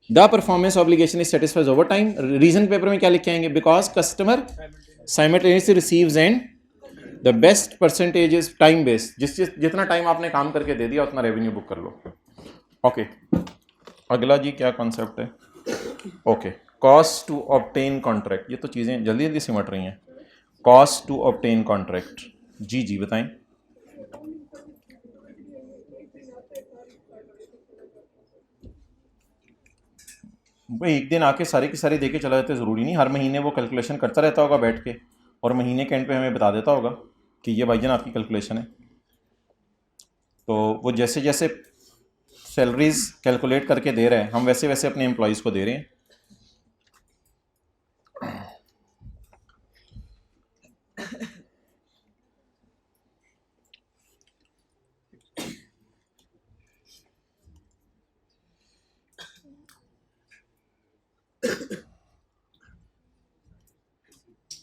The performance obligation is satisfies over time. Reason paper में क्या लिख के आएंगे? Because customer simultaneously receives and the best percentage is time based. जितना टाइम आपने काम करके दे दिया उतना रेवेन्यू बुक कर लो। ओके, अगला जी क्या कॉन्सेप्ट है? Okay, cost to obtain contract. ये तो चीज़ें जल्दी जल्दी सिमट रही हैं। कॉस्ट टू ऑब्टेन कॉन्ट्रैक्ट, जी बताएं। भाई एक दिन आके सारी की सारी देके चला जाते, ज़रूरी नहीं हर महीने वो कैलकुलेशन करता रहता होगा बैठ के, और महीने के एंड पे हमें बता देता होगा कि ये भाईजान आपकी कैलकुलेशन है। तो वो जैसे जैसे सैलरीज कैलकुलेट करके दे रहे हैं, हम वैसे वैसे अपने एम्प्लॉयज़ को दे रहे हैं।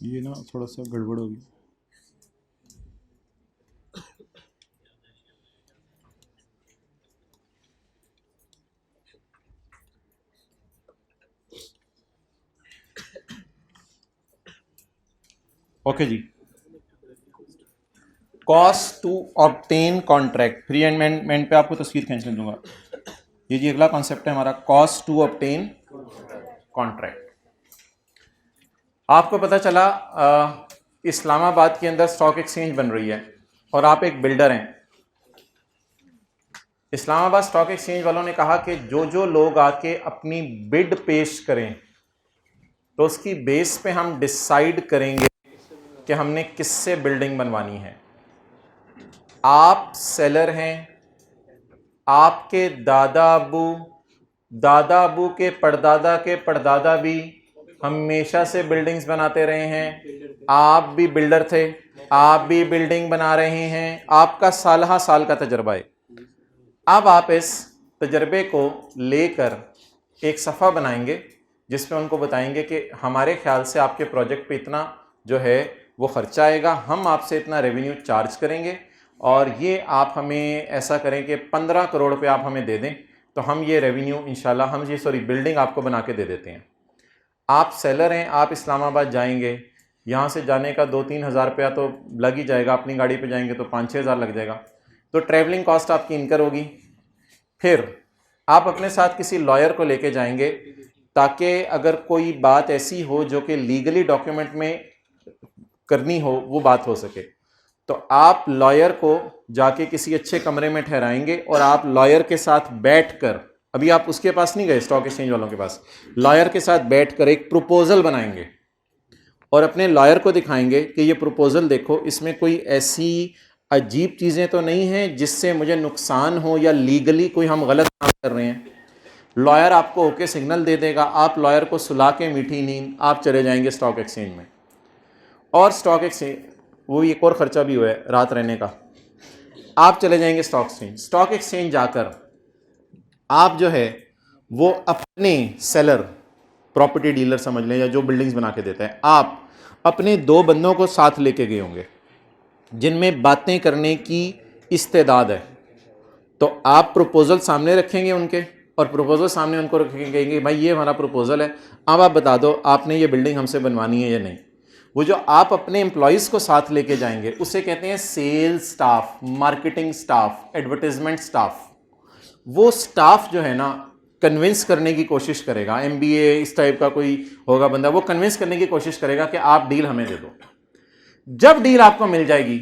ये ना थोड़ा सा गड़बड़ होगी। ओके जी, cost to obtain contract, free and पे आपको तस्वीर खींचने दूंगा। ये जी अगला कॉन्सेप्ट है हमारा, कॉस्ट टू ऑब्टेन कॉन्ट्रैक्ट। आपको पता चला इस्लामाबाद के अंदर स्टॉक एक्सचेंज बन रही है और आप एक बिल्डर हैं। इस्लामाबाद स्टॉक एक्सचेंज वालों ने कहा कि जो जो लोग आके अपनी बिड पेश करें तो उसकी बेस पे हम डिसाइड करेंगे कि हमने किससे बिल्डिंग बनवानी है। आप सेलर हैं, आपके दादा अबू के परदादा भी हमेशा से बिल्डिंग्स बनाते रहे हैं। आप भी बिल्डर थे, आप भी बिल्डिंग बना रहे हैं, आपका साल का तजर्बा है। अब आप इस तजर्बे को लेकर एक सफ़ा बनाएंगे जिसमें उनको बताएंगे कि हमारे ख्याल से आपके प्रोजेक्ट पे इतना जो है वो खर्चा आएगा, हम आपसे इतना रेवेन्यू चार्ज करेंगे और ये आप हमें ऐसा करें कि 15 करोड़ रुपये आप हमें दे दें तो हम ये रेवेन्यू इंशाल्लाह हम ये बिल्डिंग आपको बना के दे देते हैं। आप सेलर हैं, आप इस्लामाबाद जाएंगे, यहाँ से जाने का 2-3 हज़ार रुपया तो लग ही जाएगा, अपनी गाड़ी पे जाएंगे तो 5-6 हज़ार लग जाएगा, तो ट्रैवलिंग कॉस्ट आपकी इनकर होगी। फिर आप अपने साथ किसी लॉयर को लेके जाएंगे ताकि अगर कोई बात ऐसी हो जो कि लीगली डॉक्यूमेंट में करनी हो वो बात हो सके, तो आप लॉयर को जाके किसी अच्छे कमरे में ठहराएंगे और आप लॉयर के साथ बैठकर, अभी आप उसके पास नहीं गए स्टॉक एक्सचेंज वालों के पास, लॉयर के साथ बैठकर एक प्रपोजल बनाएंगे और अपने लॉयर को दिखाएंगे कि ये प्रपोजल देखो, इसमें कोई ऐसी अजीब चीज़ें तो नहीं हैं जिससे मुझे नुकसान हो या लीगली कोई हम गलत काम कर रहे हैं। लॉयर आपको ओके सिग्नल दे देगा, आप लॉयर को सुला के मीठी नींद आप चले जाएंगे स्टॉक एक्सचेंज में। और स्टॉक एक्सचेंज वो एक और ख़र्चा भी हुआ है रात रहने का। आप चले जाएंगे स्टॉक एक्सचेंज जाकर आप जो है वो अपने सेलर, प्रॉपर्टी डीलर समझ लें या जो बिल्डिंग्स बना के देता है, आप अपने 2 बंदों को साथ लेके गए होंगे जिनमें बातें करने की इस्तेदाद है। तो आप प्रपोजल सामने रखेंगे उनके और प्रपोजल सामने उनको रखेंगे, कहेंगे भाई ये हमारा प्रपोजल है, अब आप बता दो आपने ये बिल्डिंग हमसे बनवानी है या नहीं। वो जो आप अपने एम्प्लॉयज़ को साथ लेके जाएंगे उसे कहते हैं sales staff, marketing staff, advertisement staff. वो स्टाफ जो है ना कन्विंस करने की कोशिश करेगा, MBA इस टाइप का कोई होगा बंदा, वो कन्विंस करने की कोशिश करेगा कि आप डील हमें दे दो। जब डील आपको मिल जाएगी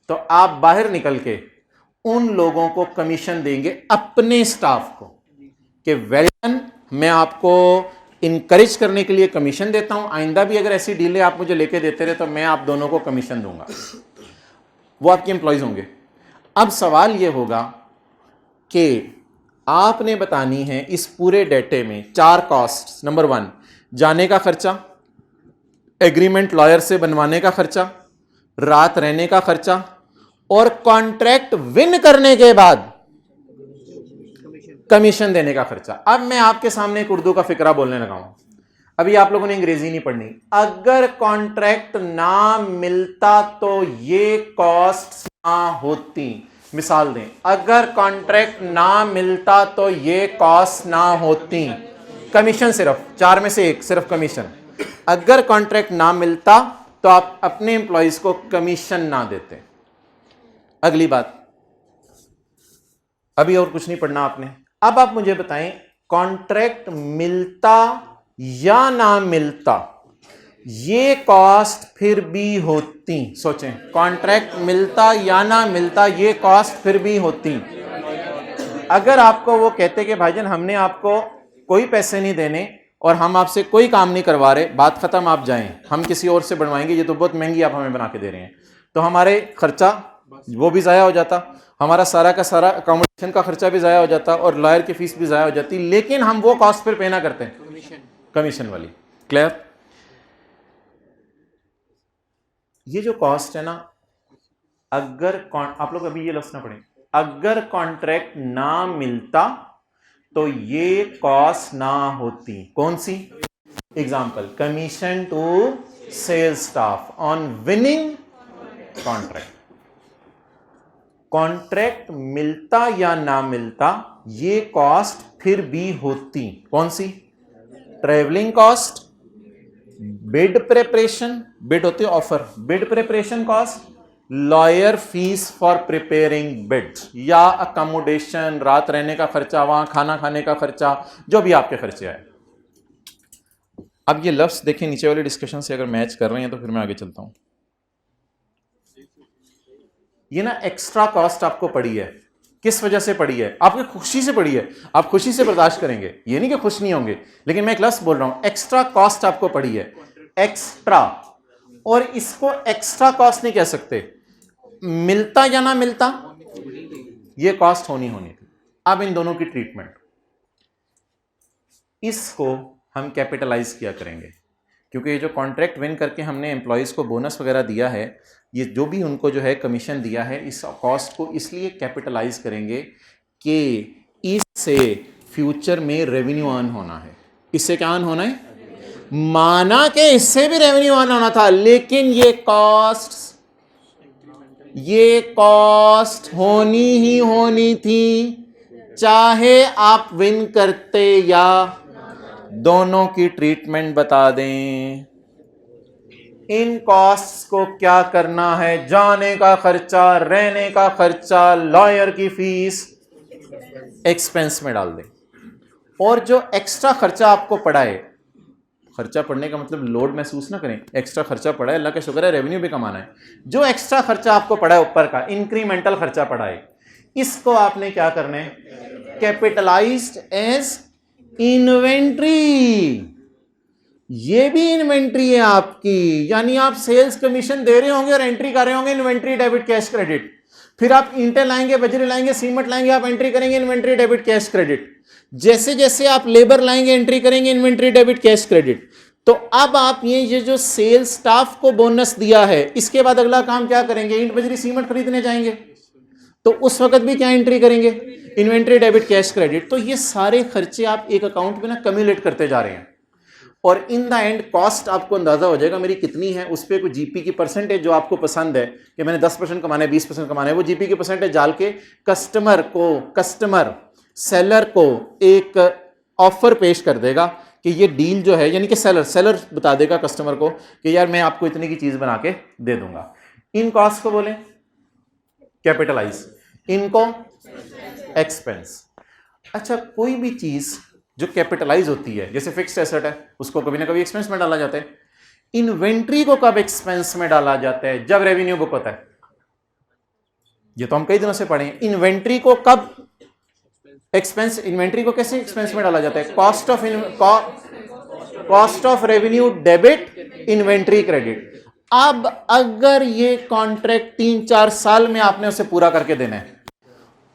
तो आप बाहर निकल के उन लोगों को कमीशन देंगे अपने स्टाफ को कि वेल डन, मैं आपको इनकरेज करने के लिए कमीशन देता हूं, आइंदा भी अगर ऐसी डीलें आप मुझे लेके देते रहे तो मैं आप दोनों को कमीशन दूंगा। वो आपके एम्प्लॉयज होंगे। अब सवाल ये होगा कि आपने बतानी है इस पूरे डेटे में 4 कॉस्ट। नंबर 1 जाने का खर्चा, एग्रीमेंट लॉयर से बनवाने का खर्चा, रात रहने का खर्चा और कॉन्ट्रैक्ट विन करने के बाद कमीशन देने का खर्चा। अब मैं आपके सामने एक उर्दू का फिक्रा बोलने लगा हूं, अभी आप लोगों ने अंग्रेजी नहीं पढ़नी। अगर कॉन्ट्रैक्ट ना मिलता तो ये कॉस्ट ना होती। मिसाल दें, अगर कॉन्ट्रैक्ट ना मिलता तो ये कॉस्ट ना होती। कमीशन सिर्फ 4 में से 1 सिर्फ कमीशन। अगर कॉन्ट्रैक्ट ना मिलता तो आप अपने एम्प्लॉयज को कमीशन ना देते। अगली बात, अभी और कुछ नहीं पढ़ना आपने। अब आप मुझे बताएं कॉन्ट्रैक्ट मिलता या ना मिलता ये कॉस्ट फिर भी होती। सोचें, कॉन्ट्रैक्ट मिलता या ना मिलता ये कॉस्ट फिर भी होती। अगर आपको वो कहते कि भाईजान हमने आपको कोई पैसे नहीं देने और हम आपसे कोई काम नहीं करवा रहे, बात खत्म, आप जाएं, हम किसी और से बनवाएंगे, ये तो बहुत महंगी आप हमें बना के दे रहे हैं, तो हमारे खर्चा वो भी ज़ाया हो जाता, हमारा सारा का सारा अकोमोडेशन का खर्चा भी ज़ाया हो जाता और लॉयर की फीस भी ज़ाया हो जाती। लेकिन हम वो कॉस्ट फिर पे ना करते हैं, कमीशन वाली। क्लियर? ये जो कॉस्ट है ना, अगर आप लोग अभी ये लफ्ज़ ना पढ़ें, अगर कॉन्ट्रैक्ट ना मिलता तो ये कॉस्ट ना होती। कौन सी? Example, commission to sales staff on winning contract. Contract मिलता या ना मिलता, ये कॉस्ट फिर भी होती कौन सी? Travelling cost, bid preparation, bid होती है offer, bid preparation cost, lawyer fees for preparing bid, या अकोमोडेशन, रात रहने का खर्चा, वहां खाना खाने का खर्चा, जो भी आपके खर्चे आए। अब ये लफ्ज देखें नीचे वाले डिस्कशन से अगर मैच कर रहे हैं तो फिर मैं आगे चलता हूं। ये ना एक्स्ट्रा कॉस्ट आपको पड़ी है, किस वजह से पड़ी है? आपकी खुशी से पड़ी है, आप खुशी से बर्दाश्त करेंगे, ये नहीं कि खुश नहीं होंगे, लेकिन मैं एक लफ्ज बोल रहा हूं, एक्स्ट्रा कॉस्ट आपको पड़ी है, एक्स्ट्रा। और इसको एक्स्ट्रा कॉस्ट नहीं कह सकते, मिलता या ना मिलता, ये कॉस्ट होनी थी। अब इन दोनों की ट्रीटमेंट, इसको हम कैपिटलाइज किया करेंगे, क्योंकि ये जो कॉन्ट्रैक्ट विन करके हमने एम्प्लॉयज को बोनस वगैरह दिया है, ये जो भी उनको जो है कमीशन दिया है, इस कॉस्ट को इसलिए कैपिटलाइज करेंगे कि इससे फ्यूचर में रेवेन्यू अर्न होना है। इससे क्या अर्न होना है? माना कि इससे भी रेवेन्यू अर्न होना था, लेकिन ये कॉस्ट होनी ही होनी थी, चाहे आप विन करते या। दोनों की ट्रीटमेंट बता दें। इन कॉस्ट्स को क्या करना है? जाने का खर्चा, रहने का खर्चा, लॉयर की फीस एक्सपेंस में डाल दें। और जो एक्स्ट्रा खर्चा आपको पड़ा है, खर्चा पड़ने का मतलब लोड महसूस ना करें, एक्स्ट्रा खर्चा पड़ा है, अल्लाह का शुक्र है, रेवेन्यू भी कमाना है। जो एक्स्ट्रा खर्चा आपको पड़ा है ऊपर का, इंक्रीमेंटल खर्चा पड़ा है, इसको आपने क्या करना है? Capitalized as inventory. ये भी इन्वेंट्री है आपकी, यानी आप सेल्स कमीशन दे रहे होंगे और एंट्री कर रहे होंगे इन्वेंट्री डेबिट कैश क्रेडिट। फिर आप ईंटें लाएंगे, बजरी लाएंगे, सीमेंट लाएंगे, आप एंट्री करेंगे इन्वेंट्री डेबिट कैश क्रेडिट। जैसे जैसे आप लेबर लाएंगे, एंट्री करेंगे इन्वेंट्री डेबिट कैश क्रेडिट। तो अब आप ये जो सेल्स स्टाफ को बोनस दिया है, इसके बाद अगला काम क्या करेंगे? ईंट बजरी सीमेंट खरीदने जाएंगे, तो उस वक्त भी क्या एंट्री करेंगे? Inventory debit cash credit. तो ये सारे खर्चे आप एक अकाउंट में ना कम्युलेट करते जा रहे हैं, और इन द एंड कॉस्ट आपको अंदाजा हो जाएगा मेरी कितनी है। उस पर कोई जीपी की परसेंटेज जो आपको पसंद है कि मैंने 10% कमाना है, 20% कमाना है, वो जीपी की परसेंटेज डाल के कस्टमर सेलर को एक ऑफर पेश कर देगा कि ये डील जो है, यानी कि सेलर बता देगा कस्टमर को कि यार मैं आपको इतने की चीज बना के दे दूंगा। इन कॉस्ट को बोले कैपिटलाइज, इनको एक्सपेंस। अच्छा, कोई भी चीज जो कैपिटलाइज होती है, जैसे फिक्स्ड एसेट है, उसको कभी ना कभी एक्सपेंस में डाला जाता है। इन्वेंट्री को कब एक्सपेंस में डाला जाता है? जब रेवेन्यू बुक होता है। ये तो हम कई दिनों से पढ़े हैं। इन्वेंट्री को कब एक्सपेंस, इन्वेंट्री को कैसे एक्सपेंस में डाला जाता है? Cost of revenue debit inventory credit. अब अगर ये कॉन्ट्रैक्ट 3-4 साल में आपने उसे पूरा करके देना है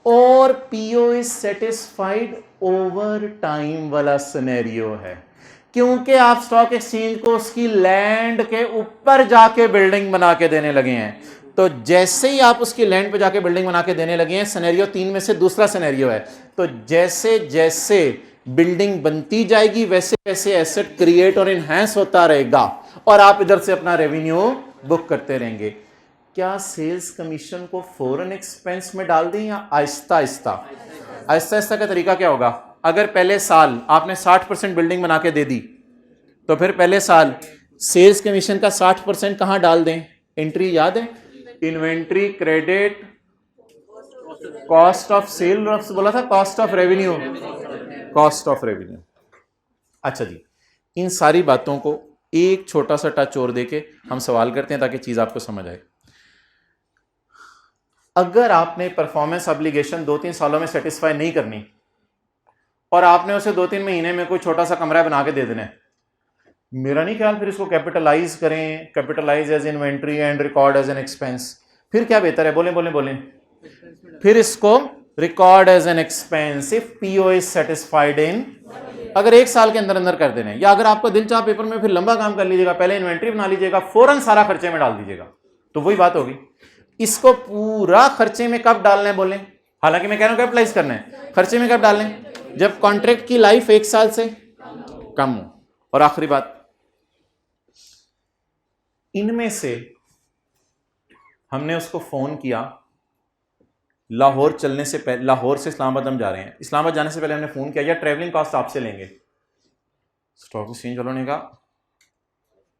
और PO is satisfied over time वाला सिनेरियो है, क्योंकि आप स्टॉक एक्सचेंज को उसकी लैंड के ऊपर जाके बिल्डिंग बना के देने लगे हैं, तो जैसे ही आप उसकी लैंड पे जाके बिल्डिंग बना के देने लगे हैं, सिनेरियो 3 में से दूसरा सिनेरियो है, तो जैसे जैसे बिल्डिंग बनती जाएगी वैसे वैसे एसेट क्रिएट और इनहैंस होता रहेगा और आप इधर से अपना रेवेन्यू बुक करते रहेंगे। क्या सेल्स कमीशन को फौरन एक्सपेंस में डाल दें या आहिस्ता आहिस्ता का तरीका क्या होगा? अगर पहले साल आपने 60% बिल्डिंग बना के दे दी, तो फिर पहले साल सेल्स कमीशन का 60% कहां डाल दें? एंट्री याद है? Inventory credit cost of sale बोला था, कॉस्ट ऑफ रेवेन्यू। अच्छा जी, इन सारी बातों को एक छोटा सा टच और देके हम सवाल करते हैं ताकि चीज आपको समझ आए। अगर आपने परफॉर्मेंस ऑब्लिगेशन 2-3 सालों में सेटिस्फाई नहीं करनी और आपने उसे 2-3 महीने में कोई छोटा सा कमरा बना के दे देना है, मेरा नहीं ख्याल फिर इसको कैपिटलाइज करें, capitalize as inventory and record as an expense. फिर क्या बेहतर है? बोलें। फिर इसको record as an expense if PO is satisfied in, अगर 1 साल के अंदर अंदर कर देने, या अगर आपको दिल चाह पेपर में फिर लंबा काम कर लीजिएगा, पहले इन्वेंट्री बना लीजिएगा, फौरन सारा खर्चे में डाल दीजिएगा, तो वही बात होगी। इसको पूरा खर्चे में कब डालना है? बोलें। हालांकि मैं कह रहा हूं कैपिटलाइज करना है, खर्चे में कब डालना है? जब कॉन्ट्रैक्ट की लाइफ 1 साल से कम हो। और आखिरी बात, इनमें से हमने उसको फ़ोन किया, लाहौर चलने से पहले, लाहौर से इस्लामाबाद हम जा रहे हैं, इस्लामाबाद जाने से पहले हमने फ़ोन किया, या ट्रैवलिंग कॉस्ट आपसे लेंगे। स्टॉक एक्सचेंज वालों ने कहा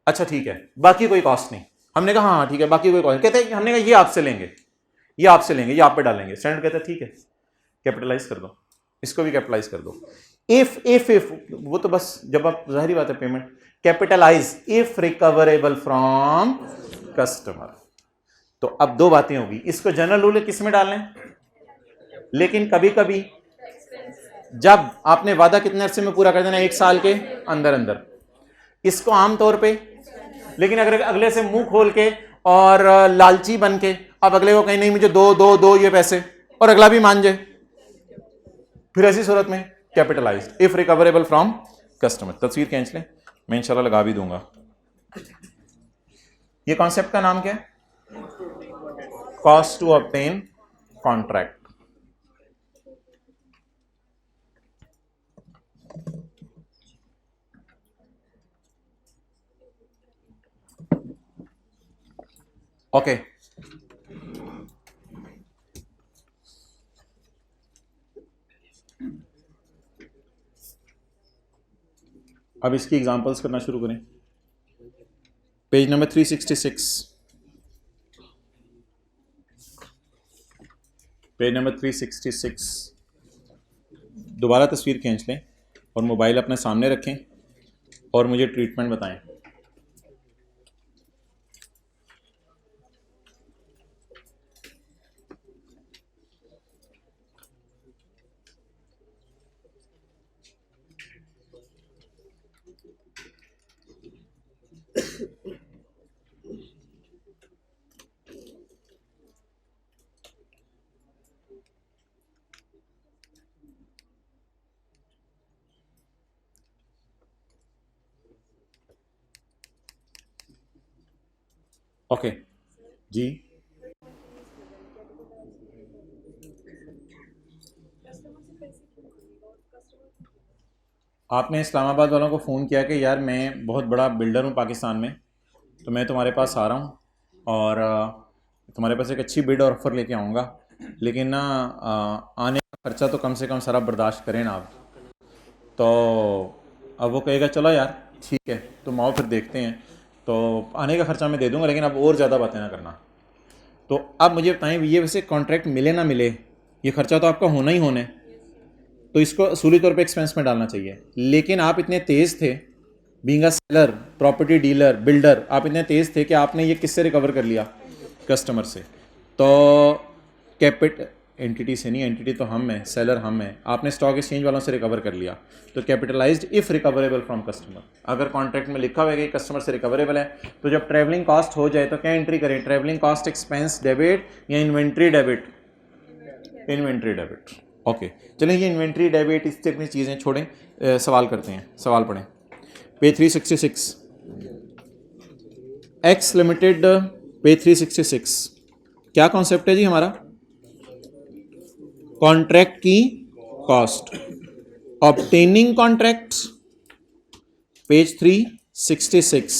अच्छा ठीक है, बाकी कोई कॉस्ट नहीं। हमने कहा हाँ ठीक है, बाकी कोई कॉस्ट। कहते हैं, हमने कहा ये आपसे लेंगे, ये आपसे लेंगे, ये आप पे डालेंगे। स्टैंडर्ड कहता है ठीक है, कैपिटलाइज कर दो, इसको भी कैपिटलाइज कर दो। इफ वो तो बस जब आप, जाहिर बात है payment, capitalize if recoverable from customer. तो अब दो बातें होगी, इसको जनरल रूल किस में डालना है, लेकिन कभी कभी जब आपने वादा कितने अरसे में पूरा कर देना, 1 साल के अंदर अंदर, इसको आमतौर पे, लेकिन अगर अगले से मुंह खोल के और लालची बन के अब अगले को कहीं नहीं मुझे दो ये पैसे, और अगला भी मान जाए, फिर ऐसी सूरत में capitalised if recoverable from customer. तस्वीर खींच लें, मैं इंशाल्लाह लगा भी दूंगा। ये कॉन्सेप्ट का नाम क्या है, cost to obtain contract. Okay अब इसकी एग्जांपल्स करना शुरू करें। Page number 366, page number 366। दोबारा तस्वीर खींच लें और मोबाइल अपने सामने रखें और मुझे ट्रीटमेंट बताएं। ओके जी, आपने इस्लामाबाद वालों को फ़ोन किया कि यार मैं बहुत बड़ा बिल्डर हूँ पाकिस्तान में, तो मैं तुम्हारे पास आ रहा हूँ और तुम्हारे पास एक अच्छी बिड और ऑफ़र लेके आऊँगा, लेकिन ना आने का ख़र्चा तो कम से कम सारा बर्दाश्त करें ना आप। तो अब वो कहेगा चलो यार ठीक है, तुम आओ फिर देखते हैं, तो आने का ख़र्चा मैं दे दूँगा, लेकिन अब और ज़्यादा बातें ना करना। तो अब मुझे बताएं, ये वैसे कॉन्ट्रैक्ट मिले ना मिले, ये ख़र्चा तो आपका होना ही होना है, तो इसको असूली तौर पे एक्सपेंस में डालना चाहिए। लेकिन आप इतने तेज़ थे, being a seller, property dealer, builder, आप इतने तेज़ थे कि आपने ये किससे रिकवर कर लिया, कस्टमर से। तो एंटिटी से नहीं, एंटिटी तो हम है, सेलर हम है, आपने स्टॉक एक्सचेंज वालों से रिकवर कर लिया, तो capitalised if recoverable from customer. अगर कॉन्ट्रैक्ट में लिखा हुआ है कि कस्टमर से रिकवरेबल है, तो जब ट्रैवलिंग कॉस्ट हो जाए तो क्या एंट्री करें, ट्रैवलिंग कॉस्ट एक्सपेंस डेबिट या inventory debit, inventory debit. Okay चलें, ये इन्वेंट्री डेबिट इस तरह की चीज़ें छोड़ें, सवाल करते हैं, सवाल पढ़ें। Page 366, x limited, page 366। क्या कॉन्सेप्ट है जी हमारा, कॉन्ट्रैक्ट की cost, obtaining contracts, page 366।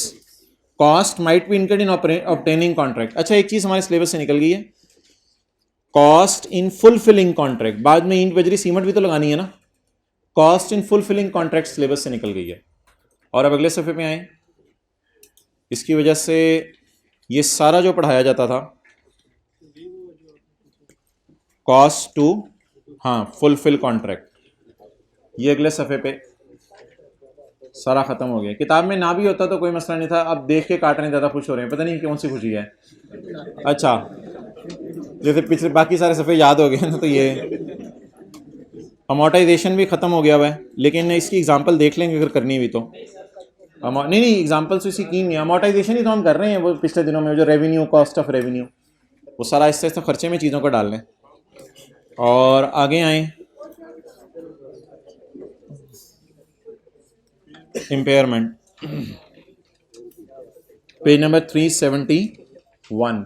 Cost might be incurred in obtaining contract. अच्छा एक चीज़ हमारे सिलेबस से निकल गई है, कॉस्ट इन फुलफिलिंग कॉन्ट्रैक्ट। बाद में ईंट बजरी सीमेंट भी तो लगानी है ना, cost in fulfilling contract syllabus से निकल गई है। और अब अगले सफ़े पे आए, इसकी वजह से ये सारा जो पढ़ाया जाता था कॉस्ट टू, हाँ, फुलफिल कॉन्ट्रैक्ट, ये अगले सफ़े पे सारा ख़त्म हो गया। किताब में ना भी होता तो कोई मसला नहीं था, अब देख के काट रहे ज़्यादा खुश हो रहे हैं, पता नहीं कौन सी खुशी है। अच्छा जैसे पिछले बाकी सारे सफ़े याद हो गए ना, तो ये अमोर्टाइजेशन भी ख़त्म हो गया हुआ है, लेकिन इसकी एग्जांपल देख लेंगे अगर करनी हुई तो। नहीं एग्जांपल्स इसकी की नहीं, अमोर्टाइजेशन ही तो हम कर रहे हैं, वो पिछले दिनों में जो रेवेन्यू, कॉस्ट ऑफ रेवेन्यू, वो सारा इससे ऐसे खर्चे में चीज़ों को डाल लें। और आगे आए, इम्पेयरमेंट, पेज नंबर 371।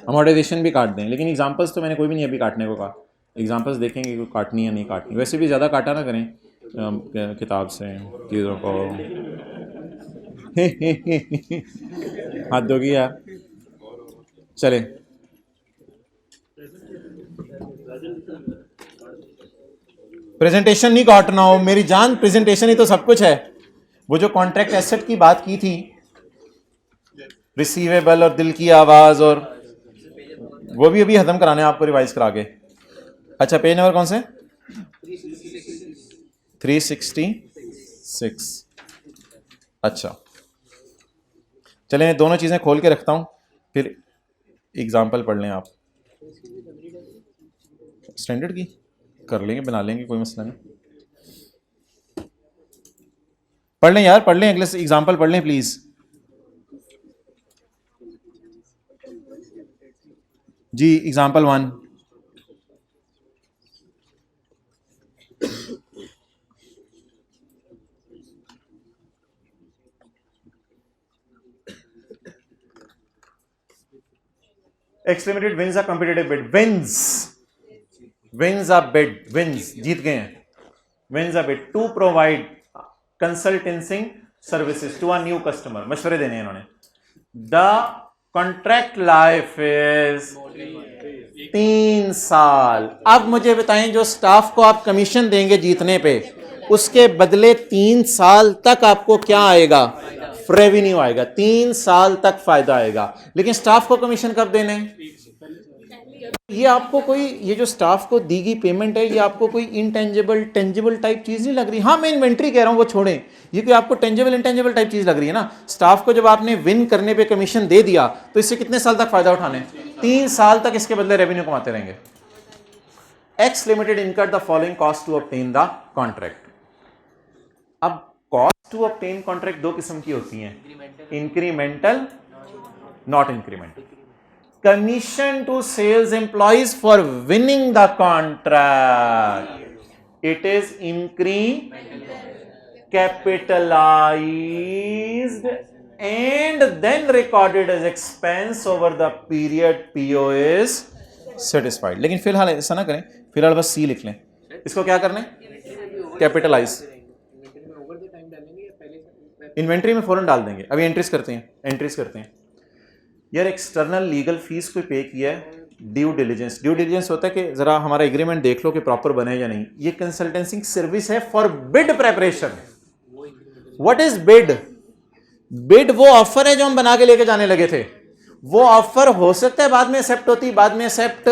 अमोर्टाइजेशन भी काट दें, लेकिन एग्जांपल्स तो मैंने कोई भी नहीं अभी काटने को कहा, एग्जांपल्स देखेंगे कि काटनी या नहीं काटनी। वैसे भी ज़्यादा काटा ना करें किताब से चीज़ों को, हाथ दोगी यार, चले। प्रेजेंटेशन नहीं काटना हो मेरी जान, प्रेजेंटेशन ही तो सब कुछ है। वो जो कॉन्ट्रैक्ट एसेट की बात की थी, रिसीवेबल और दिल की आवाज, और वो भी अभी खत्म कराने हैं आपको रिवाइज करा के। अच्छा, पेज नंबर कौन से? 366। अच्छा, चलें दोनों चीजें खोल के रखता हूं, फिर एग्जाम्पल पढ़ लें आप। स्टैंडर्ड की कर लेंगे, बना लेंगे, कोई मसला नहीं। पढ़ लें यार, पढ़ लें, अगले एग्जाम्पल पढ़ लें प्लीज। जी, example 1। X Limited wins a competitive bid. Wins a bid. Wins, जीत गए हैं। Wins a bid to provide consulting services to a new customer. मशवरे देने हैं इन्होंने। The contract life is 3 साल। अब मुझे बताएं, जो स्टाफ को आप कमीशन देंगे जीतने पे, उसके बदले 3 साल तक आपको क्या आएगा? रेवेन्यू आएगा। 3 साल तक फायदा आएगा। लेकिन स्टाफ को कमीशन कब देने? ये आपको कोई, ये जो स्टाफ को दी गई पेमेंट है, ये आपको कोई इंटेंजिबल टेंजिबल टाइप चीज नहीं लग रही? हाँ, मैं इन्वेंट्री कह रहा हूं, वो छोड़ें, ये कोई आपको टेंजिबल इंटेंजिबल टाइप चीज लग रही है ना? स्टाफ को जब आपने विन करने पे कमीशन दे दिया, तो इससे कितने साल तक फायदा उठाने? 3 साल तक इसके बदले रेवेन्यू कमाते रहेंगे। X Limited incurred the following cost to obtain the contract. अब कॉस्ट टू obtain कॉन्ट्रैक्ट दो किस्म की होती हैं, incremental, not incremental. Commission to sales employees for winning the contract, it is capitalized and then recorded as expense over the period PO is satisfied. लेकिन फिलहाल ऐसा ना करें, फिलहाल बस सी लिख लें। इसको क्या करना है? कैपिटलाइज। इन्वेंट्री में फौरन डाल देंगे। अभी एंट्रीज करते हैं। यार, एक्सटर्नल लीगल फीस कोई पे किया है, ड्यू डिलीजेंस होता है कि जरा हमारा एग्रीमेंट देख लो कि प्रॉपर बने या नहीं। ये कंसल्टेंसी सर्विस है for bid preparation. What is bid? Bid वो ऑफर है जो हम बना के लेके जाने लगे थे। वो ऑफर हो सकता है बाद में एक्सेप्ट होती, बाद में एक्सेप्ट,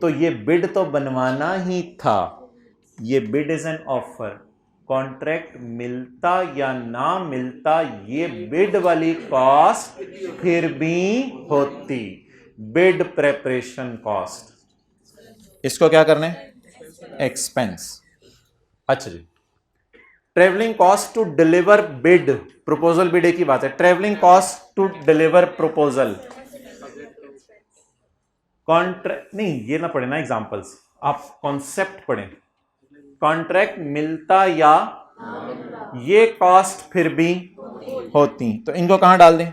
तो ये बिड तो बनवाना ही था। ये bid is an offer. Contract मिलता या ना मिलता, ये बिड वाली कॉस्ट फिर भी होती, बिड प्रेपरेशन कॉस्ट। इसको क्या करना है? एक्सपेंस। अच्छा जी, travelling cost to deliver bid proposal. Bid एक ही बात है। Travelling cost to deliver proposal, contract नहीं, ये ना पढ़े ना एग्जांपल्स, आप कॉन्सेप्ट पढ़ें। कॉन्ट्रैक्ट मिलता या ये कॉस्ट फिर भी होती, तो इनको कहां डाल दें?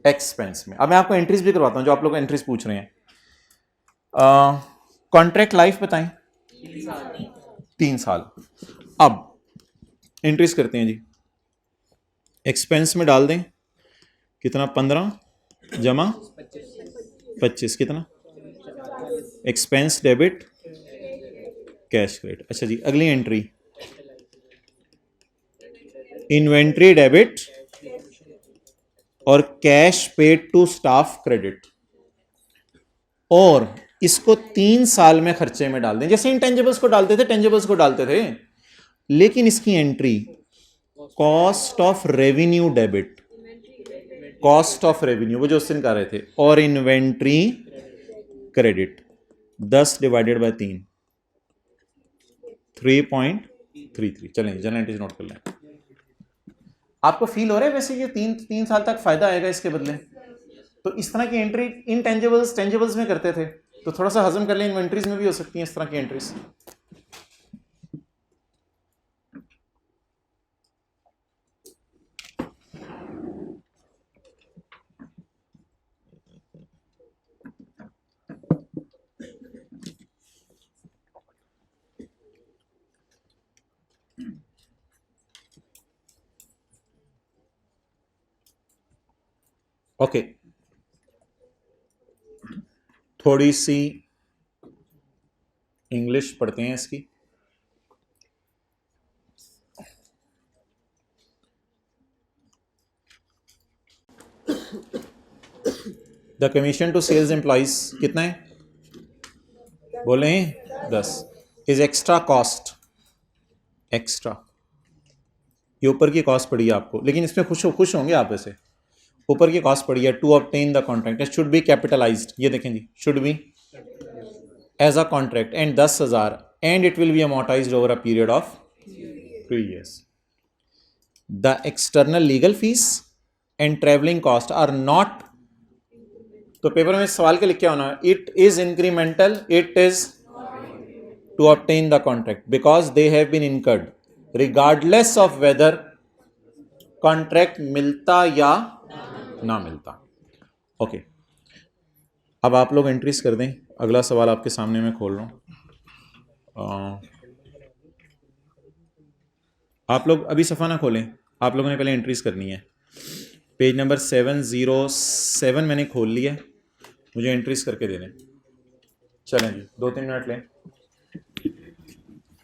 एक्सपेंस में। अब मैं आपको एंट्रीज भी करवाता हूं, जो आप लोग एंट्रीज पूछ रहे हैं। कॉन्ट्रैक्ट लाइफ बताएं, 3 साल। अब एंट्रीज करते हैं जी। एक्सपेंस में डाल दें कितना? 15 जमा 25 कितना? Expense debit, cash credit. अच्छा जी, अगली एंट्री, इन्वेंट्री डेबिट और cash paid to staff credit. और इसको 3 साल में खर्चे में डाल दें, जैसे इंटेंजिबल्स को डालते थे, टेंजिबल्स को डालते थे। लेकिन इसकी entry cost of revenue debit, cost of revenue, वो जो उससे निकाल रहे थे, और इन्वेंट्री क्रेडिट 10 डिवाइडेड बाय 3, 3.33। चलें जनरल एंट्रीज नोट कर लें। आपको फील हो रहा है वैसे ये 3 साल तक फायदा आएगा इसके बदले? तो इस तरह की एंट्री इनटेंजिबल्स टेंजिबल्स में करते थे, तो थोड़ा सा हजम कर लें, इन्वेंट्रीज में भी हो सकती हैं इस तरह की एंट्रीज। ओके, थोड़ी सी इंग्लिश पढ़ते हैं इसकी। The commission to sales employees कितना है, बोले 10, इज एक्स्ट्रा कॉस्ट, एक्स्ट्रा, ये ऊपर की कॉस्ट पड़ी है आपको, लेकिन इसमें खुश होंगे आप वैसे, ऊपर की कॉस्ट पड़ी है to obtain the contract, should be capitalised, ये देखें जी, should be as a contract and 10,000 and it will be amortised over a period of 3 years. The external legal fees and traveling cost are not, तो paper में सवाल के लिख के होना, it is incremental, it is to obtain the contract because they have been incurred regardless of whether contract मिलता या ना मिलता। ओके, अब आप लोग एंट्रीज कर दें। अगला सवाल आपके सामने मैं खोल रहा हूं, आप लोग अभी सफ़ा ना खोलें, आप लोगों ने पहले एंट्रीज करनी है। पेज नंबर 707 मैंने खोल लिया, मुझे एंट्रीज करके दे दें। चलें जी, 2-3 मिनट लें।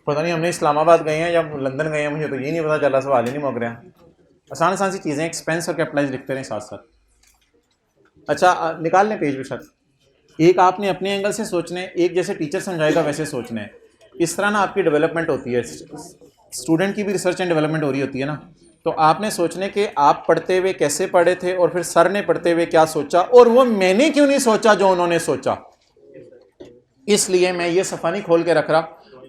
पता नहीं हमने इस्लामाबाद गए हैं या लंदन गए हैं, मुझे तो ये नहीं पता चला, सवाल ही नहीं मौक रहा। आसान आसान सी चीज़ें, एक्सपेंस और कैपिटलाइज लिखते रहें साथ साथ। अच्छा, निकाल लें पेज बेशक। एक आपने अपने एंगल से सोचना है, एक जैसे टीचर समझाएगा वैसे सोचना है। इस तरह ना आपकी डेवलपमेंट होती है, स्टूडेंट की भी रिसर्च एंड डेवलपमेंट हो रही होती है ना। तो आपने सोचने कि आप पढ़ते हुए कैसे पढ़े थे और फिर सर ने पढ़ते हुए क्या सोचा, और वो मैंने क्यों नहीं सोचा जो उन्होंने सोचा। इसलिए मैं ये सफ़ा नहीं खोल के रख रहा,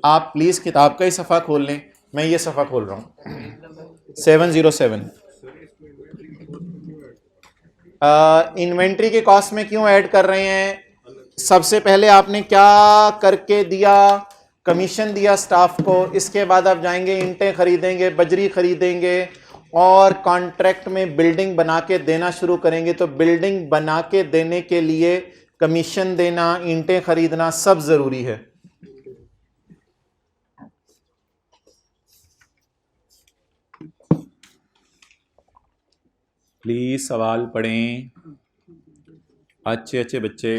आप प्लीज़ किताब का ही सफ़ा खोल लें। मैं ये सफ़ा खोल रहा हूँ 707। इन्वेंट्री के कॉस्ट में क्यों ऐड कर रहे हैं? सबसे पहले आपने क्या करके दिया, कमीशन दिया स्टाफ को। इसके बाद आप जाएंगे ईंटें खरीदेंगे, बजरी खरीदेंगे और कॉन्ट्रैक्ट में बिल्डिंग बना के देना शुरू करेंगे। तो बिल्डिंग बना के देने के लिए कमीशन देना, ईंटें खरीदना सब जरूरी है। प्लीज सवाल पढ़ें अच्छे अच्छे बच्चे।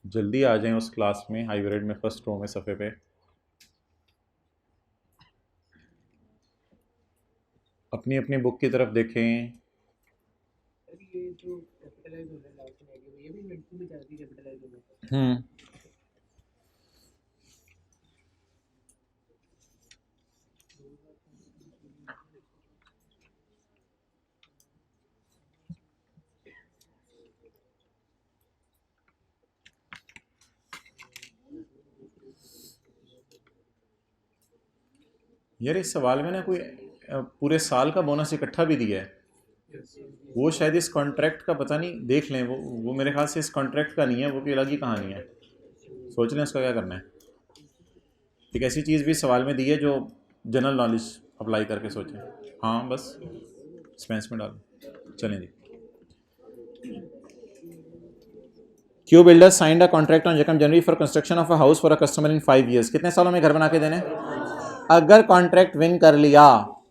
जल्दी आ जाएं उस क्लास में, हाइब्रिड में फर्स्ट रो में सफ़े पे। अपनी अपनी बुक की तरफ देखें। यार इस सवाल में ना कोई पूरे साल का बोनस इकट्ठा भी दिया है, वो शायद इस कॉन्ट्रैक्ट का, पता नहीं, देख लें। वो मेरे ख्याल से इस कॉन्ट्रैक्ट का नहीं है, वो कोई अलग ही कहानी है। सोच लें उसका क्या करना है। एक ऐसी चीज़ भी सवाल में दी है जो जनरल नॉलेज अप्लाई करके सोचें। हाँ बस स्पेंस में डाल। चलें जी। Q builder signed a contract on 2 January for construction of a house for a customer in 5 years। कितने सालों में घर बना के देने? अगर कॉन्ट्रैक्ट विन कर लिया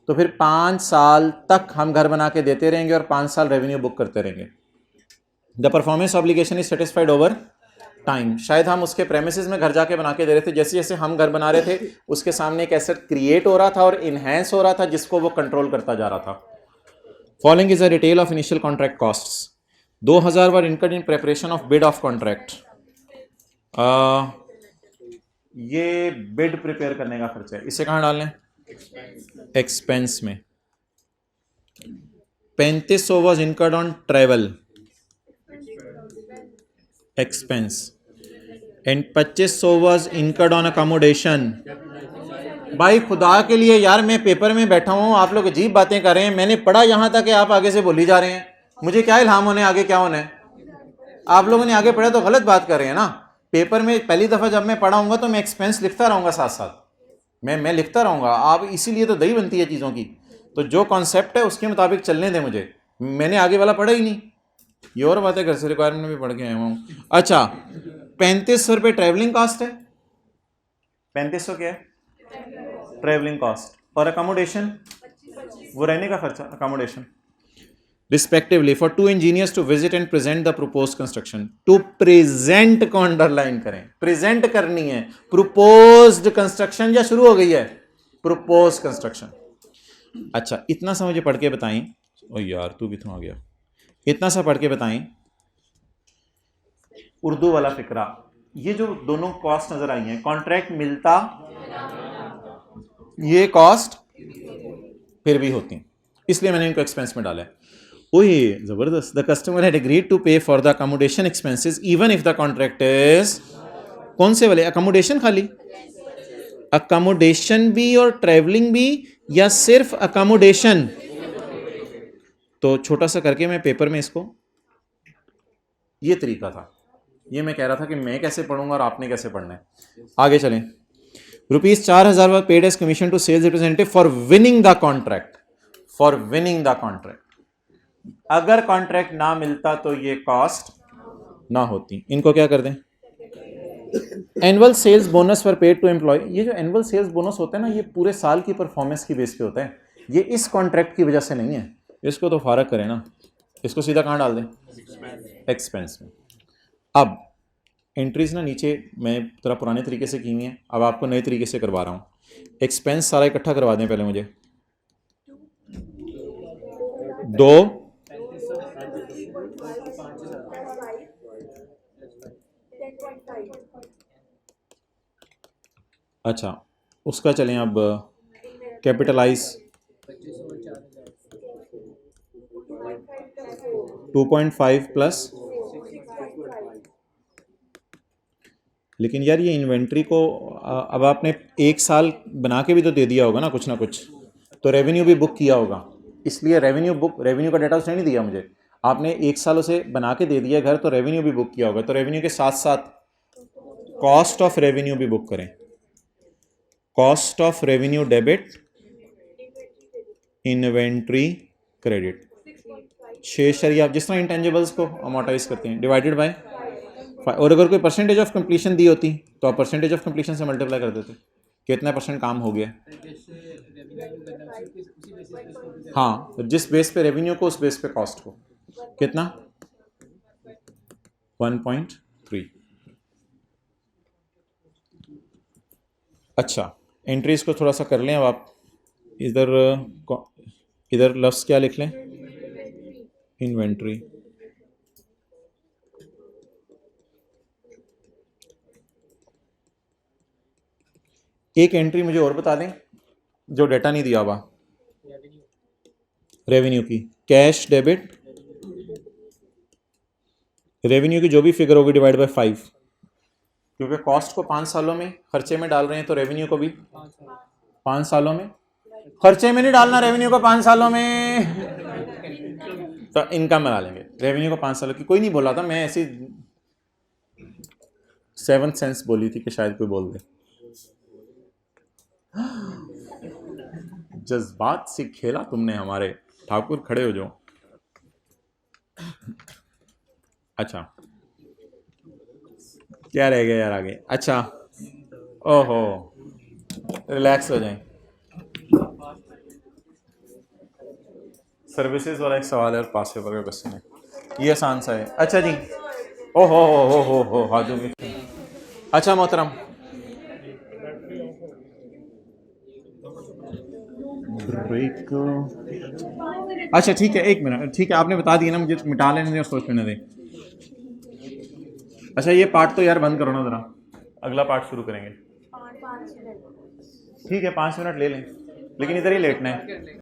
तो फिर 5 साल तक हम घर बना के देते रहेंगे और 5 साल रेवेन्यू बुक करते रहेंगे। The performance obligation is satisfied over time. शायद हम उसके प्रेमिसेस में घर जाके बना के दे रहे थे, जैसे जैसे हम घर बना रहे थे उसके सामने एक एसेट क्रिएट हो रहा था और इनहेंस हो रहा था, जिसको वो कंट्रोल करता जा रहा था। Following is a detail of initial contract costs. 2000 were incurred in preparation of bid of contract. ये बिड प्रिपेयर करने का खर्चा है, इसे कहाँ डालना है? एक्सपेंस में। 3500 was incurred on travel expense and 2500 was incurred on accommodation. भाई खुदा के लिए यार, मैं पेपर में बैठा हूं, आप लोग अजीब बातें कर रहे हैं। मैंने पढ़ा यहां तक कि आप आगे से बोली जा रहे हैं। मुझे क्या इल्हाम होने आगे क्या होना है? आप लोगों ने आगे पढ़ा तो गलत बात कर रहे हैं ना। पेपर में पहली दफ़ा जब मैं पढ़ाऊंगा तो मैं एक्सपेंस लिखता रहूंगा साथ साथ, मैं लिखता रहूंगा। आप इसीलिए तो दही बनती है चीज़ों की। तो जो कॉन्सेप्ट है उसके मुताबिक चलने दें मुझे, मैंने आगे वाला पढ़ा ही नहीं। ये और बातें घर से रिक्वायरमेंट में भी पढ़ के आया हूँ। अच्छा, 3500 रुपये ट्रैवलिंग कॉस्ट है, 3500 क्या है? Travelling cost. और अकोमोडेशन, वो रहने का खर्चा, accommodation respectively for 2 engineers to visit and present the propose construction. To present को अंडरलाइन करें, प्रेजेंट करनी है। प्रोपोज्ड कंस्ट्रक्शन या शुरू हो गई है, प्रोपोज कंस्ट्रक्शन। अच्छा, इतना सा मुझे पढ़ के बताएं। ओ यार तू किथों आ गया? इतना सा पढ़ के बताएं उर्दू वाला फिक्रा। ये जो दोनों कॉस्ट नजर आई हैं, कॉन्ट्रैक्ट मिलता, ये कॉस्ट फिर भी होती, इसलिए मैंने इनको एक्सपेंस में डाला है। ओए जबरदस्त। The customer had agreed to pay for the accommodation expenses even if the contract is, कौन से वाले? अकोमोडेशन खाली, अकोमोडेशन भी और ट्रैवलिंग भी, या सिर्फ अकोमोडेशन? तो छोटा सा करके मैं पेपर में इसको, ये तरीका था, ये मैं कह रहा था कि मैं कैसे पढ़ूंगा और आपने कैसे पढ़ना है। आगे चलें। ₹4000 paid as commission to sales representative for winning the contract, for winning the contract. अगर कॉन्ट्रैक्ट ना मिलता तो ये कॉस्ट ना होती। इनको क्या कर दें? Annual sales bonus for paid to employ. ये जो एनुअल सेल्स बोनस होता है ना, ये पूरे साल की परफॉर्मेंस की बेस पे होता है, ये इस कॉन्ट्रैक्ट की वजह से नहीं है। इसको तो फारग करें ना, इसको सीधा कहाँ डाल दें? एक्सपेंस में। अब एंट्रीज ना नीचे मैं थोड़ा पुराने तरीके से की हुई हैं, अब आपको नए तरीके से करवा रहा हूँ। एक्सपेंस सारा इकट्ठा करवा दें पहले मुझे। 2 अच्छा, उसका चलें अब कैपिटलाइज 2.5 प्लस। लेकिन यार ये इन्वेंट्री को अब आपने 1 साल बना के भी तो दे दिया होगा ना कुछ, तो रेवेन्यू भी बुक किया होगा, इसलिए रेवेन्यू का डाटा उसने नहीं दिया मुझे। आपने 1 साल उसे बना के दे दिया घर, तो रेवेन्यू भी बुक किया होगा, तो रेवेन्यू के साथ साथ कॉस्ट ऑफ रेवेन्यू भी बुक करें। Cost of revenue debit, inventory credit, शेष या आप जिस तरह इंटेंजिबल्स को अमोर्टाइज करते हैं, डिवाइडेड बाय। और अगर कोई परसेंटेज ऑफ कंप्लीशन दी होती तो आप परसेंटेज ऑफ कंप्लीशन से मल्टीप्लाई कर देते, कितना % काम हो गया। हाँ, जिस बेस पे रेवेन्यू को उस बेस पे कॉस्ट को, कितना? 1.3। अच्छा, एंट्रीज को थोड़ा सा कर लें। अब आप इधर लफ्ज़ क्या लिख लें? इन्वेंट्री। एक एंट्री मुझे और बता दें जो डेटा नहीं दिया हुआ, रेवेन्यू की। कैश डेबिट, रेवेन्यू की जो भी फिगर होगी डिवाइड बाय 5, क्योंकि कॉस्ट को 5 सालों में खर्चे में डाल रहे हैं, तो रेवेन्यू को भी 5 सालों में, खर्चे में नहीं डालना रेवेन्यू को 5 सालों में, तो इनकम बना लेंगे। रेवेन्यू को 5 सालों की कोई नहीं बोला था, मैं ऐसी 7th सेंस बोली थी कि शायद कोई बोल दे। जज्बात से खेला तुमने हमारे ठाकुर, खड़े हो जाओ। अच्छा, क्या रह गया यार आगे? अच्छा, ओहो, रिलैक्स हो जाएं। सर्विसेज वाला एक सवाल है और पास पेपर का क्वेश्चन है, ये आसान सा है। अच्छा जी, ओहो हो हाथों में। अच्छा मोहतरम, ब्रेक। अच्छा ठीक है, 1 मिनट, ठीक है, आपने बता दिया ना, मुझे मिटा लेने दें और सोच लेने दें। अच्छा, ये पार्ट तो यार बंद करो ना ज़रा, अगला पार्ट शुरू करेंगे। ठीक है, 5 मिनट ले लें, लेकिन इधर ही लेटना है।